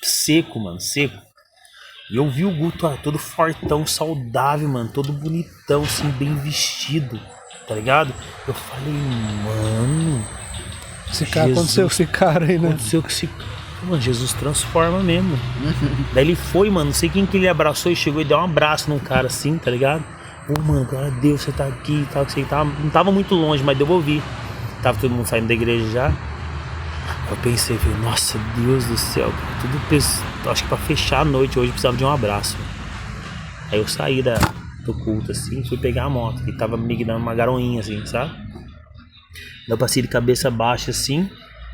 seco, mano, seco. E eu vi o Guto todo fortão, saudável, mano, todo bonitão, assim, bem vestido, tá ligado? Eu falei, mano... Aconteceu com esse cara aí, né? Aconteceu com esse cara. Mano, Jesus transforma mesmo. Daí ele foi, mano, não sei quem que ele abraçou e chegou e deu um abraço num cara assim, tá ligado? Mano, glória a Deus, você tá aqui e tal, que você não tava muito longe, mas deu pra ouvir. Tava todo mundo saindo da igreja já. Eu pensei, falei, nossa, Deus do céu, acho que pra fechar a noite hoje eu precisava de um abraço. Aí eu saí do culto assim, fui pegar a moto, que tava me dando uma garoinha assim, sabe? Daí eu passei de cabeça baixa assim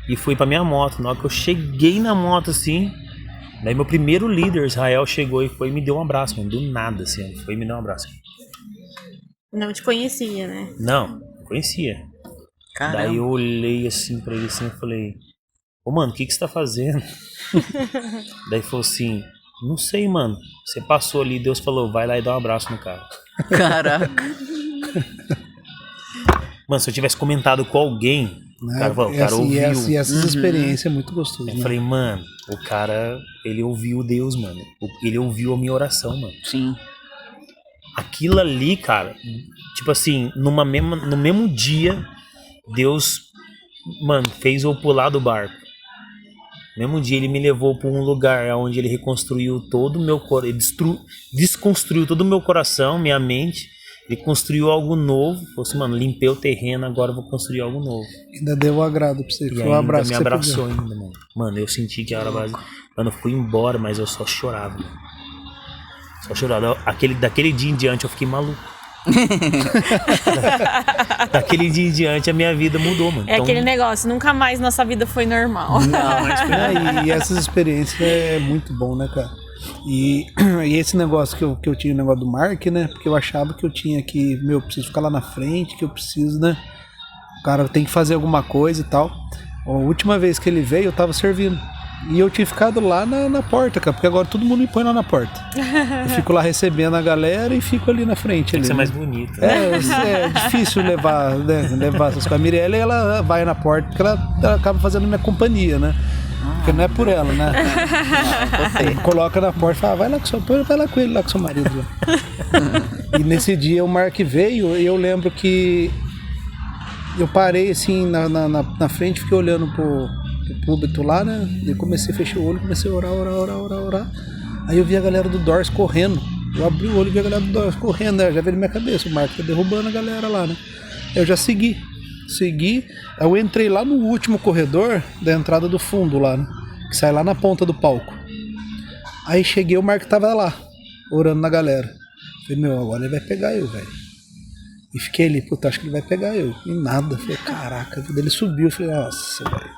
e fui pra minha moto. Na hora que eu cheguei na moto assim, daí meu primeiro líder, Israel, chegou e foi e me deu um abraço, mano, do nada assim, foi e me deu um abraço. Não te conhecia, né? Não conhecia. Caramba. Daí eu olhei assim pra ele assim e falei, ô mano, o que você tá fazendo? Daí falou assim, não sei, mano. Você passou ali, Deus falou, vai lá e dá um abraço no cara. Caraca. Mano, se eu tivesse comentado com alguém, o cara ouviu. E essas experiências é muito gostoso. Eu falei, mano, o cara, ele ouviu Deus, mano. Ele ouviu a minha oração, mano. Sim. Aquilo ali, cara, tipo assim, no mesmo dia, Deus, mano, fez eu pular do barco. No mesmo dia ele me levou para um lugar onde ele reconstruiu todo o meu coração, ele desconstruiu todo o meu coração, minha mente. Ele construiu algo novo. Falou assim, mano, limpei o terreno, agora eu vou construir algo novo. Ainda deu um agrado pra você. E foi um abraço me abraçou ainda, mano. Mano, eu senti que a hora base. Mano, eu fui embora, mas eu só chorava, mano. Só chorava. Daquele dia em diante eu fiquei maluco. Daquele dia em diante a minha vida mudou, mano. É então, aquele negócio, nunca mais nossa vida foi normal. Não, mas foi aí. E essas experiências é muito bom, né, cara? E esse negócio que eu tinha, o negócio do Mark, né? Porque eu achava que eu tinha que, preciso ficar lá na frente, que eu preciso, né? O cara tem que fazer alguma coisa e tal. A última vez que ele veio, eu tava servindo. E eu tinha ficado lá na porta, cara, porque agora todo mundo me põe lá na porta. Eu fico lá recebendo a galera e fico ali na frente. Tem que ser né? mais bonito. É difícil levar essas coisas. A Mirella, ela vai na porta porque ela acaba fazendo minha companhia, né? Porque não é por ela, né? Coloca na porta e fala, vai lá com ele, lá com seu marido. E nesse dia o Mark veio e eu lembro que eu parei assim na frente, fiquei olhando pro púlpito lá, né? E comecei a fechar o olho, comecei a orar. Aí eu vi a galera do Doors correndo. Eu abri o olho e vi a galera do Doors correndo, né? Já veio na minha cabeça, o Mark tá derrubando a galera lá, né? Eu já segui, eu entrei lá no último corredor da entrada do fundo lá, né? Que sai lá na ponta do palco. Aí cheguei, o Mark tava lá, orando na galera. Falei, agora ele vai pegar eu, velho. E fiquei ali, puta, acho que ele vai pegar eu. E nada. Falei, caraca, ele subiu. Falei, nossa, velho.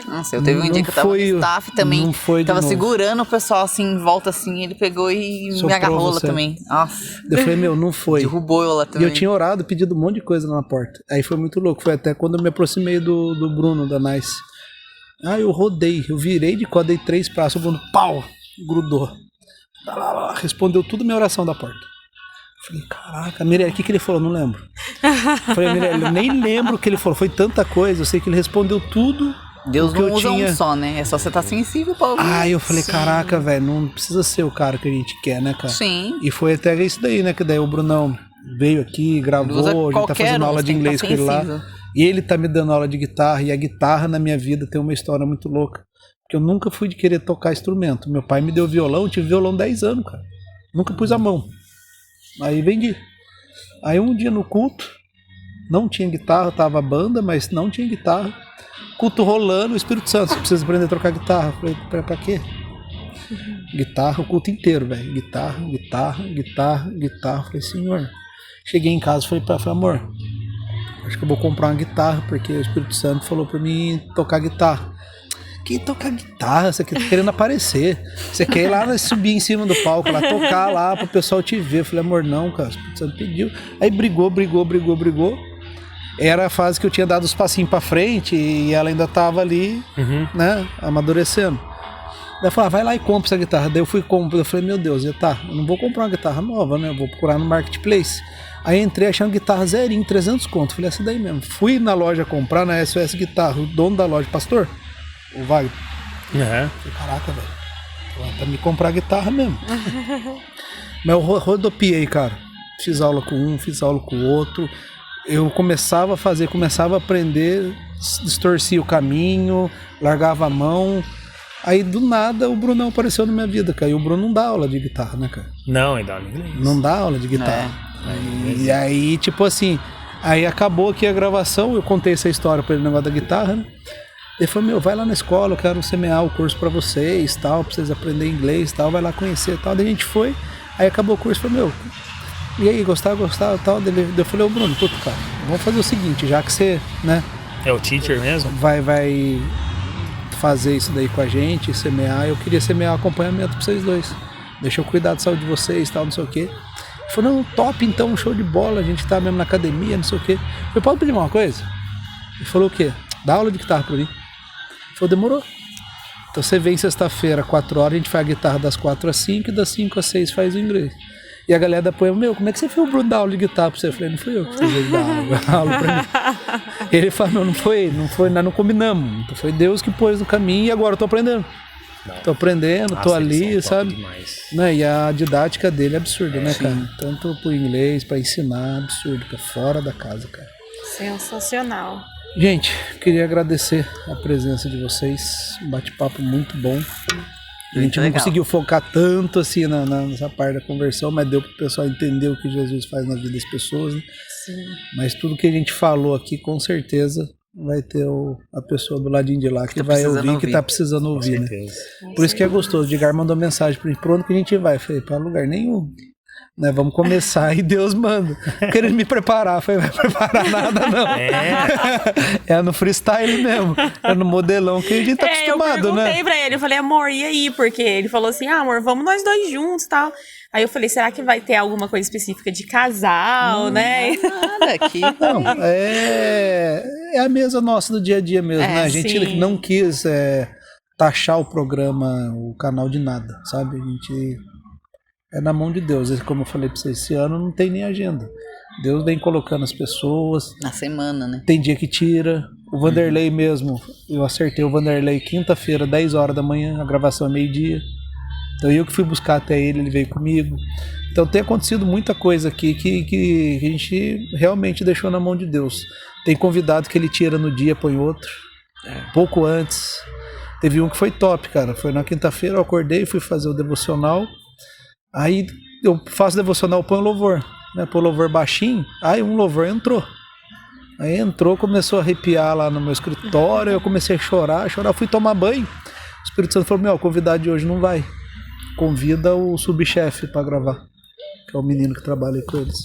Nossa, eu teve um dia que eu tava no staff também. Não foi tava de novo. segurando o pessoal assim, em volta assim, ele pegou e Soprou me agarrou lá você. também. Nossa. Eu falei, meu, não foi. Derrubou eu lá E também. eu tinha orado, pedido um monte de coisa lá na porta. Aí foi muito louco. Foi até quando eu me aproximei do Bruno, da Nice. Eu rodei. Eu virei de código, dei 3 passos. O Bruno, pau, grudou. Respondeu tudo minha oração da porta. Falei, caraca, Mirelle, o que ele falou? Não lembro. Falei, Mirelle, eu nem lembro o que ele falou. Foi tanta coisa. Eu sei que ele respondeu tudo. Deus que não eu usa tinha. um só, né? É só você estar sensível pra ouvir. Eu falei, Sim. caraca, velho, não precisa ser o cara que a gente quer, né, cara? Sim. E foi até isso daí, né? Que daí o Brunão veio aqui, gravou, a gente tá fazendo aula de inglês com ele lá. E ele tá me dando aula de guitarra. E a guitarra na minha vida tem uma história muito louca. Porque eu nunca fui de querer tocar instrumento. Meu pai me deu violão, eu tive violão 10 anos, cara. Nunca pus a mão. Aí vendi. Aí um dia no culto, não tinha guitarra, tava a banda, mas não tinha guitarra. Culto rolando, o Espírito Santo, você precisa aprender a tocar guitarra. Eu falei, pra quê? Guitarra o culto inteiro, velho. Guitarra. Eu falei, Senhor. Cheguei em casa, falei, amor, acho que eu vou comprar uma guitarra, porque o Espírito Santo falou pra mim tocar guitarra. Que tocar guitarra? Você tá querendo aparecer. Você quer ir lá subir em cima do palco, lá tocar lá pro pessoal te ver. Eu falei, amor, não, cara, o Espírito Santo pediu. Aí brigou. Era a fase que eu tinha dado os passinhos pra frente e ela ainda tava ali, né, amadurecendo. Daí eu falei, vai lá e compra essa guitarra. Daí eu fui comprar, eu falei, meu Deus, eu não vou comprar uma guitarra nova, né, eu vou procurar no Marketplace. Aí entrei achando guitarra zerinho, 300 conto. Falei, essa daí mesmo. Fui na loja comprar, na SOS Guitarra, o dono da loja, pastor, o Wagner. Falei, caraca, velho, pra me comprar guitarra mesmo. Mas eu rodopiei, cara. Fiz aula com um, fiz aula com o outro. Eu começava a aprender, distorcia o caminho, largava a mão. Aí do nada o Brunão apareceu na minha vida, cara. E o Bruno não dá aula de guitarra, né, cara? Não, ele dá aula de inglês. Não dá aula de guitarra. E aí, tipo assim, aí acabou aqui a gravação, eu contei essa história pra ele, o negócio da guitarra, né? Ele falou, vai lá na escola, eu quero semear o curso pra vocês, tal, pra vocês aprenderem inglês, tal, vai lá conhecer, tal. Daí a gente foi, aí acabou o curso, falou, e aí, gostava, tal. Daí eu falei, Bruno, puta, cara, vamos fazer o seguinte, já que você, né? É o teacher mesmo? Vai fazer isso daí com a gente, semear, eu queria semear acompanhamento pra vocês dois. Deixa eu cuidar da saúde de vocês, tal, não sei o quê. Ele falou, não, top então, show de bola, a gente tá mesmo na academia, não sei o quê. Eu falei, pode pedir uma coisa? Ele falou o quê? Dá aula de guitarra pra mim. Ele falou, demorou. Então você vem sexta-feira, 4 horas, a gente faz a guitarra das 4 às 5 e das 5 às 6 faz o inglês. E a galera da Poema, como é que você fez o Bruno dar aula de guitarra pra você? Eu falei, não fui eu que fiz dar aula pra mim. Ele falou, não foi, nós não combinamos. Então foi Deus que pôs no caminho e agora eu tô aprendendo. Tô aprendendo, tô ali, sabe? Né? E a didática dele é absurda, né, cara? Tanto pro inglês, pra ensinar, absurdo, cara. Fora da casa, cara. Sensacional. Gente, queria agradecer a presença de vocês. Um bate-papo muito bom. A gente não conseguiu focar tanto assim nessa parte da conversão, mas deu pro pessoal entender o que Jesus faz na vida das pessoas, né? Sim. Mas tudo que a gente falou aqui, com certeza, vai ter a pessoa do ladinho de lá que vai ouvir, que tá precisando ouvir, né? Por isso que é gostoso. O Edgar mandou mensagem pra gente, pra onde que a gente vai? Eu falei, pra lugar nenhum. Né, vamos começar e Deus manda. Querendo me preparar, foi vai preparar nada não. É no freestyle mesmo, é no modelão que a gente tá acostumado, né? Eu perguntei pra ele, eu falei, amor, e aí? Porque ele falou assim, amor, vamos nós dois juntos e tal. Aí eu falei, será que vai ter alguma coisa específica de casal, né? Nada aqui. Não, é a mesa nossa do dia a dia mesmo, né? A gente não quis taxar o programa, o canal de nada, sabe? A gente... é na mão de Deus. Como eu falei pra vocês, esse ano não tem nem agenda. Deus vem colocando as pessoas. Na semana, né? Tem dia que tira. O Vanderlei mesmo, eu acertei o Vanderlei quinta-feira, 10 horas da manhã, a gravação é meio-dia. Então eu que fui buscar até ele veio comigo. Então tem acontecido muita coisa aqui que a gente realmente deixou na mão de Deus. Tem convidado que ele tira no dia, põe outro. Pouco antes. Teve um que foi top, cara. Foi na quinta-feira, eu acordei, fui fazer o devocional. Aí eu faço devocional, põe o louvor, né? Põe o louvor baixinho, aí um louvor entrou. Aí entrou, começou a arrepiar lá no meu escritório, eu comecei a chorar, fui tomar banho. O Espírito Santo falou, o convidado de hoje não vai. Convida o subchefe pra gravar, que é o menino que trabalha aí com eles.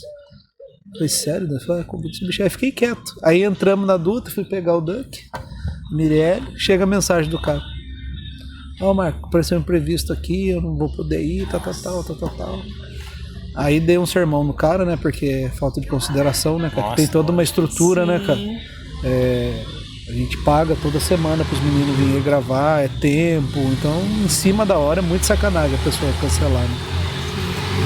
Falei, sério? Eu falei, Covid esse bicho. Aí fiquei quieto. Aí entramos na Dutra, fui pegar o Duck, Mirelle, chega a mensagem do cara. Ó, Marco, apareceu um imprevisto aqui, eu não vou poder ir, tal. Aí dei um sermão no cara, né? Porque é falta de consideração, né, cara? Tem toda uma estrutura, né, cara? A gente paga toda semana pros meninos virem gravar, é tempo. Então, em cima da hora, é muito sacanagem a pessoa cancelar, né?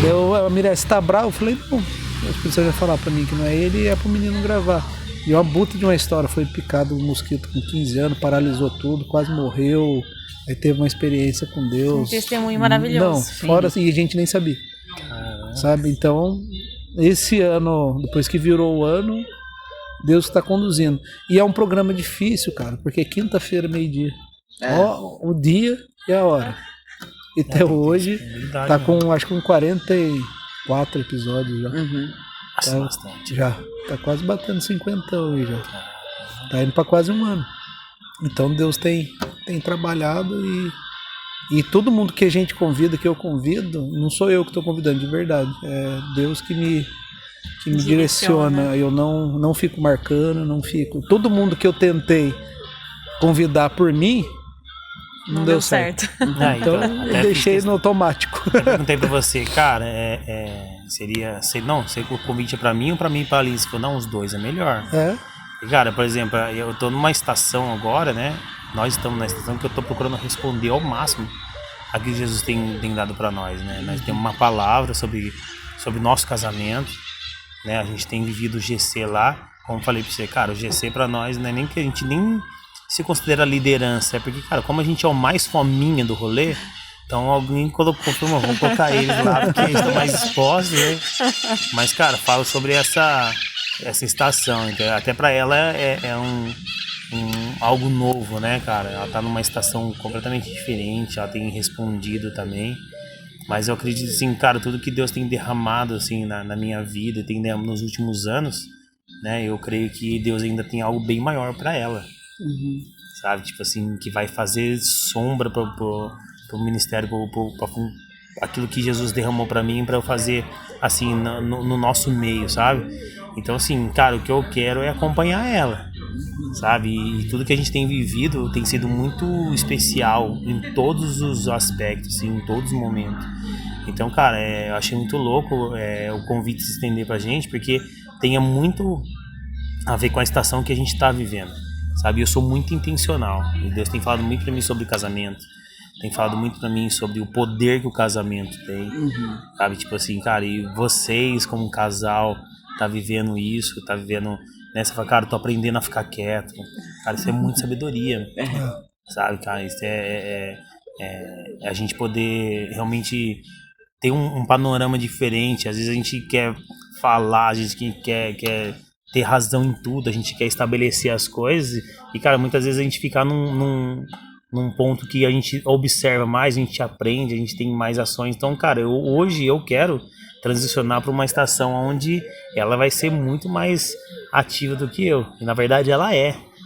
Deu, a Mirelle, você tá bravo? Eu falei, não. O Espírito Santo vai falar pra mim que não é ele e é pro menino gravar. E uma buta de uma história, foi picado um mosquito com 15 anos, paralisou tudo, quase morreu. Aí teve uma experiência com Deus. Um testemunho maravilhoso. Não, fora assim, e a gente nem sabia. Sabe? Então, esse ano, depois que virou o ano, Deus está conduzindo. E é um programa difícil, cara, porque é quinta-feira, meio-dia. Ó, o dia e a hora. E até hoje, tá com, acho que com 44 episódios já. Já. Tá quase batendo 50 hoje já. Tá indo pra quase um ano. Então Deus tem trabalhado e todo mundo que a gente convida, que eu convido, não sou eu que estou convidando de verdade. É Deus que me direciona. Eu não fico marcando, não fico. Todo mundo que eu tentei convidar por mim, não deu certo. Então eu deixei no automático. Eu perguntei pra você, cara, seria o convite é pra mim ou pra mim e pra Alice? Falou, não, os dois é melhor. Cara, por exemplo, eu tô numa estação agora, né? Nós estamos na estação que eu tô procurando responder ao máximo aquilo que Jesus tem dado pra nós, né? Nós temos uma palavra sobre o nosso casamento, né? A gente tem vivido o GC lá, como eu falei pra você, cara, o GC pra nós não é nem que a gente nem se considera liderança, é porque, cara, como a gente é o mais fominha do rolê, então alguém colocou, vamos colocar eles lá, porque eles estão mais expostos, né? Mas, cara, falo sobre essa estação, então, até pra ela é algo novo, né, cara? Ela tá numa estação completamente diferente, ela tem respondido também, mas eu acredito, assim, cara, tudo que Deus tem derramado, assim, na minha vida, tem derramado nos últimos anos, né, eu creio que Deus ainda tem algo bem maior pra ela, sabe? Tipo assim, que vai fazer sombra pro ministério, pra aquilo que Jesus derramou pra mim, pra eu fazer, assim, no nosso meio, sabe? Então, assim, cara, o que eu quero é acompanhar ela, sabe? E tudo que a gente tem vivido tem sido muito especial em todos os aspectos, assim, em todos os momentos. Então, cara, eu achei muito louco o convite se estender pra gente, porque tem muito a ver com a estação que a gente tá vivendo, sabe? Eu sou muito intencional. E Deus tem falado muito pra mim sobre casamento. Tem falado muito pra mim sobre o poder que o casamento tem, sabe? Tipo assim, cara, e vocês como casal tá vivendo isso, tá vivendo, né? Você fala, cara, tô aprendendo a ficar quieto. Cara, isso é muita sabedoria, sabe, cara? Isso é a gente poder realmente ter um panorama diferente. Às vezes a gente quer falar, a gente quer ter razão em tudo, a gente quer estabelecer as coisas e, cara, muitas vezes a gente fica num ponto que a gente observa mais, a gente aprende, a gente tem mais ações. Então, cara, hoje eu quero transicionar para uma estação onde ela vai ser muito mais ativa do que eu. E na verdade ela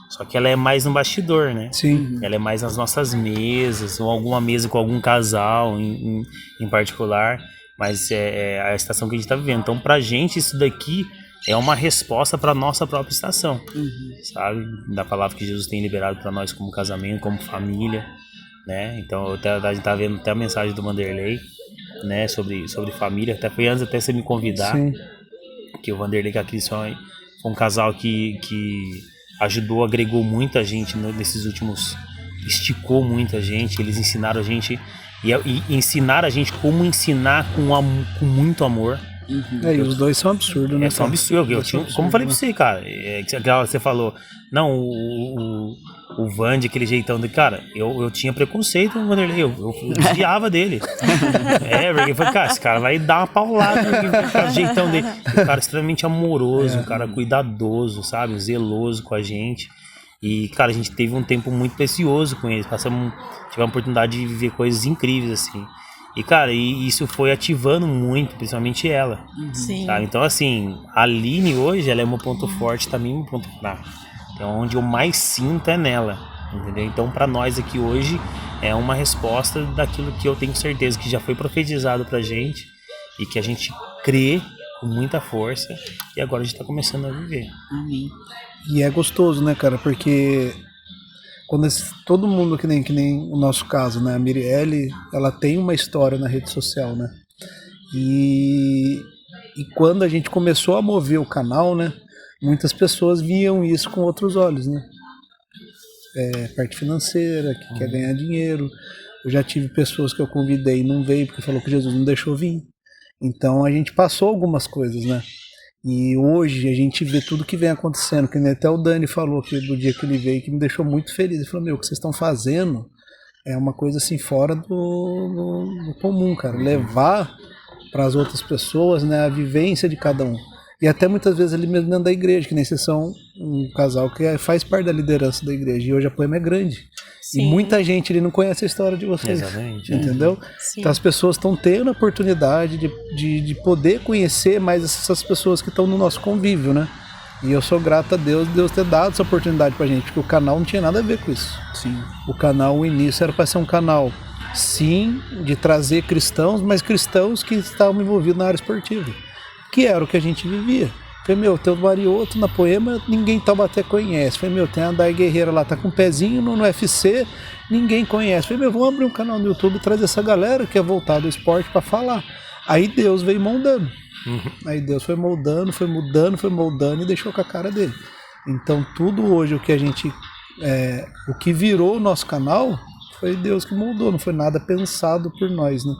só que ela é mais no bastidor, né? Sim. Ela é mais nas nossas mesas, ou alguma mesa com algum casal em particular. Mas é a estação que a gente tá vivendo. Então, pra gente, isso daqui é uma resposta para nossa própria estação, sabe? Da palavra que Jesus tem liberado para nós como casamento, como família, né? Então, a gente tá vendo até a mensagem do Vanderlei, né? Sobre família. Até foi antes até você me convidar. Sim. Que o Vanderlei e a Cris foi um casal que ajudou, agregou muita gente nesses últimos... Esticou muita gente. Eles ensinaram a gente... E ensinaram a gente como ensinar com muito amor. E os dois são absurdos, né? São absurdos. Como eu falei pra você, cara, você falou, não, o Vande, aquele jeitão dele, cara, eu tinha preconceito no Vanderlei, eu desviava dele. Porque foi, cara, esse cara vai dar uma paulada no jeitão dele. Um cara extremamente amoroso, um cara cuidadoso, sabe, zeloso com a gente. E, cara, a gente teve um tempo muito precioso com eles, tivemos a oportunidade de viver coisas incríveis, assim. E, cara, isso foi ativando muito, principalmente ela. Sim. Sabe? Então, assim, a Aline hoje, ela é meu ponto forte, também meu ponto fraco. Então, onde eu mais sinto é nela, entendeu? Então, pra nós aqui hoje, é uma resposta daquilo que eu tenho certeza que já foi profetizado pra gente e que a gente crê com muita força, e agora a gente tá começando a viver. Amém. E é gostoso, né, cara? Porque quando todo mundo, que nem o nosso caso, né? A Mirielle, ela tem uma história na rede social, né? E quando a gente começou a mover o canal, né? Muitas pessoas viam isso com outros olhos, né? Parte financeira, que quer ganhar dinheiro. Eu já tive pessoas que eu convidei e não veio porque falou que Jesus não deixou vir. Então a gente passou algumas coisas, né? E hoje a gente vê tudo que vem acontecendo, que nem até o Dani falou que do dia que ele veio, que me deixou muito feliz. Ele falou, o que vocês estão fazendo é uma coisa assim fora do comum, cara. Levar para as outras pessoas, né, a vivência de cada um. E até muitas vezes ali mesmo dentro da igreja, que nem vocês são um casal que faz parte da liderança da igreja. E hoje a Poema é grande. Sim. E muita gente ali não conhece a história de vocês. Exatamente. Entendeu? Sim. Então as pessoas estão tendo a oportunidade de poder conhecer mais essas pessoas que estão no nosso convívio, né? E eu sou grato a Deus ter dado essa oportunidade pra gente, porque o canal não tinha nada a ver com isso. Sim. O canal, o início, era para ser um canal, sim, de trazer cristãos, mas cristãos que estavam envolvidos na área esportiva, que era o que a gente vivia. Falei, tem o Marioto na Poema, ninguém em Taubaté conhece. Falei, tem a Dai Guerreira lá, tá com um pezinho no UFC, ninguém conhece. Falei, vamos abrir um canal no YouTube e trazer essa galera que é voltada ao esporte para falar. Aí Deus veio moldando. Aí Deus foi moldando, foi moldando e deixou com a cara dele. Então tudo hoje, o que a gente, o que virou o nosso canal, foi Deus que moldou, não foi nada pensado por nós, né?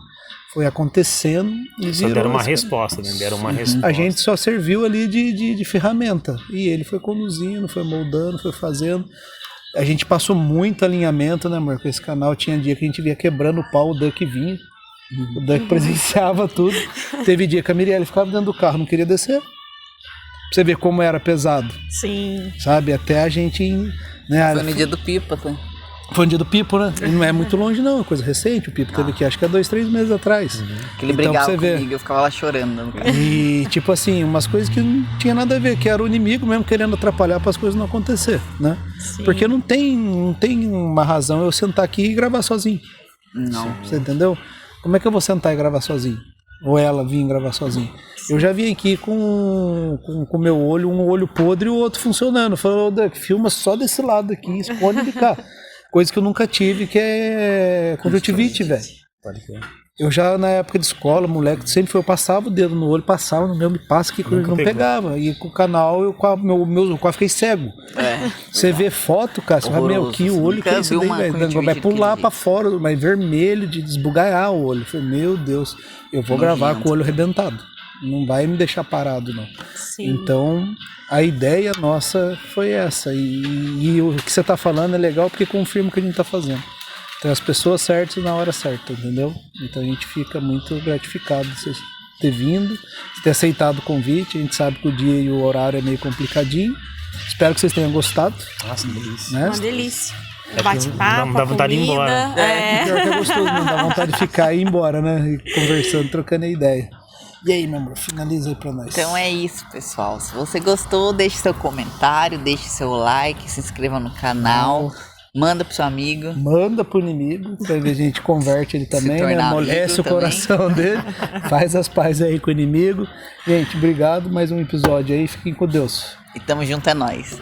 Foi acontecendo e Só virou. deram uma resposta, né? Deram uma resposta. A gente só serviu ali de ferramenta. E ele foi conduzindo, foi moldando, foi fazendo. A gente passou muito alinhamento, né, amor? Com esse canal tinha dia que a gente via quebrando o pau, o Duck vinha. O Duck presenciava tudo. Teve dia que a Mirielle ficava dentro do carro, não queria descer. Pra você ver como era pesado. Sim. Sabe? Até a gente... Né, Foi no dia do Pipa, tá? Foi no dia do Pipo, né? E não é muito longe, não. É coisa recente. O Pipo teve aqui, acho que há 2-3 meses atrás. Que ele Então, brigava pra você ver. comigo, eu ficava lá chorando. No carro. E, tipo assim, umas coisas que não tinha nada a ver, que era o inimigo mesmo querendo atrapalhar para as coisas não acontecer, né? Sim. Porque não tem uma razão eu sentar aqui e gravar sozinho. Não. Você entendeu? Como é que eu vou sentar e gravar sozinho? Ou ela vir gravar sozinho? Eu já vim aqui com o meu olho, um olho podre e o outro funcionando. Falou, Duck, filma só desse lado aqui, esconde de cá. Coisa que eu nunca tive, que é conjuntivite, velho. Eu já na época de escola, moleque, sempre eu passava o dedo no olho, passava no meu, me passa que eu não pegava. E com o canal, eu quase fiquei cego. Você vê foto, cara, você vai, que o olho que é isso daí, velho. Vai pular pra fora, mas vermelho, de desbugaiar o olho. Eu falei, meu Deus, eu vou gravar com o olho arrebentado. Não vai me deixar parado, não. Sim. Então, a ideia nossa foi essa. E o que você tá falando é legal porque confirma o que a gente tá fazendo. Tem as pessoas certas na hora certa, entendeu? Então a gente fica muito gratificado de você ter vindo, de ter aceitado o convite. A gente sabe que o dia e o horário é meio complicadinho. Espero que vocês tenham gostado. Nossa, delícia. Né? Uma delícia. Bate-papo, não dá vontade de ir embora. Pior que é gostoso, não dá vontade de ficar e ir embora, né? E conversando, trocando a ideia. E aí, meu amor, finaliza aí pra nós. Então é isso, pessoal. Se você gostou, deixe seu comentário, deixe seu like, se inscreva no canal, manda pro seu amigo. Manda pro inimigo, pra ver a gente converte ele também, né? Amolece o coração dele, faz as pazes aí com o inimigo. Gente, obrigado, mais um episódio aí, fiquem com Deus. E tamo junto, é nóis.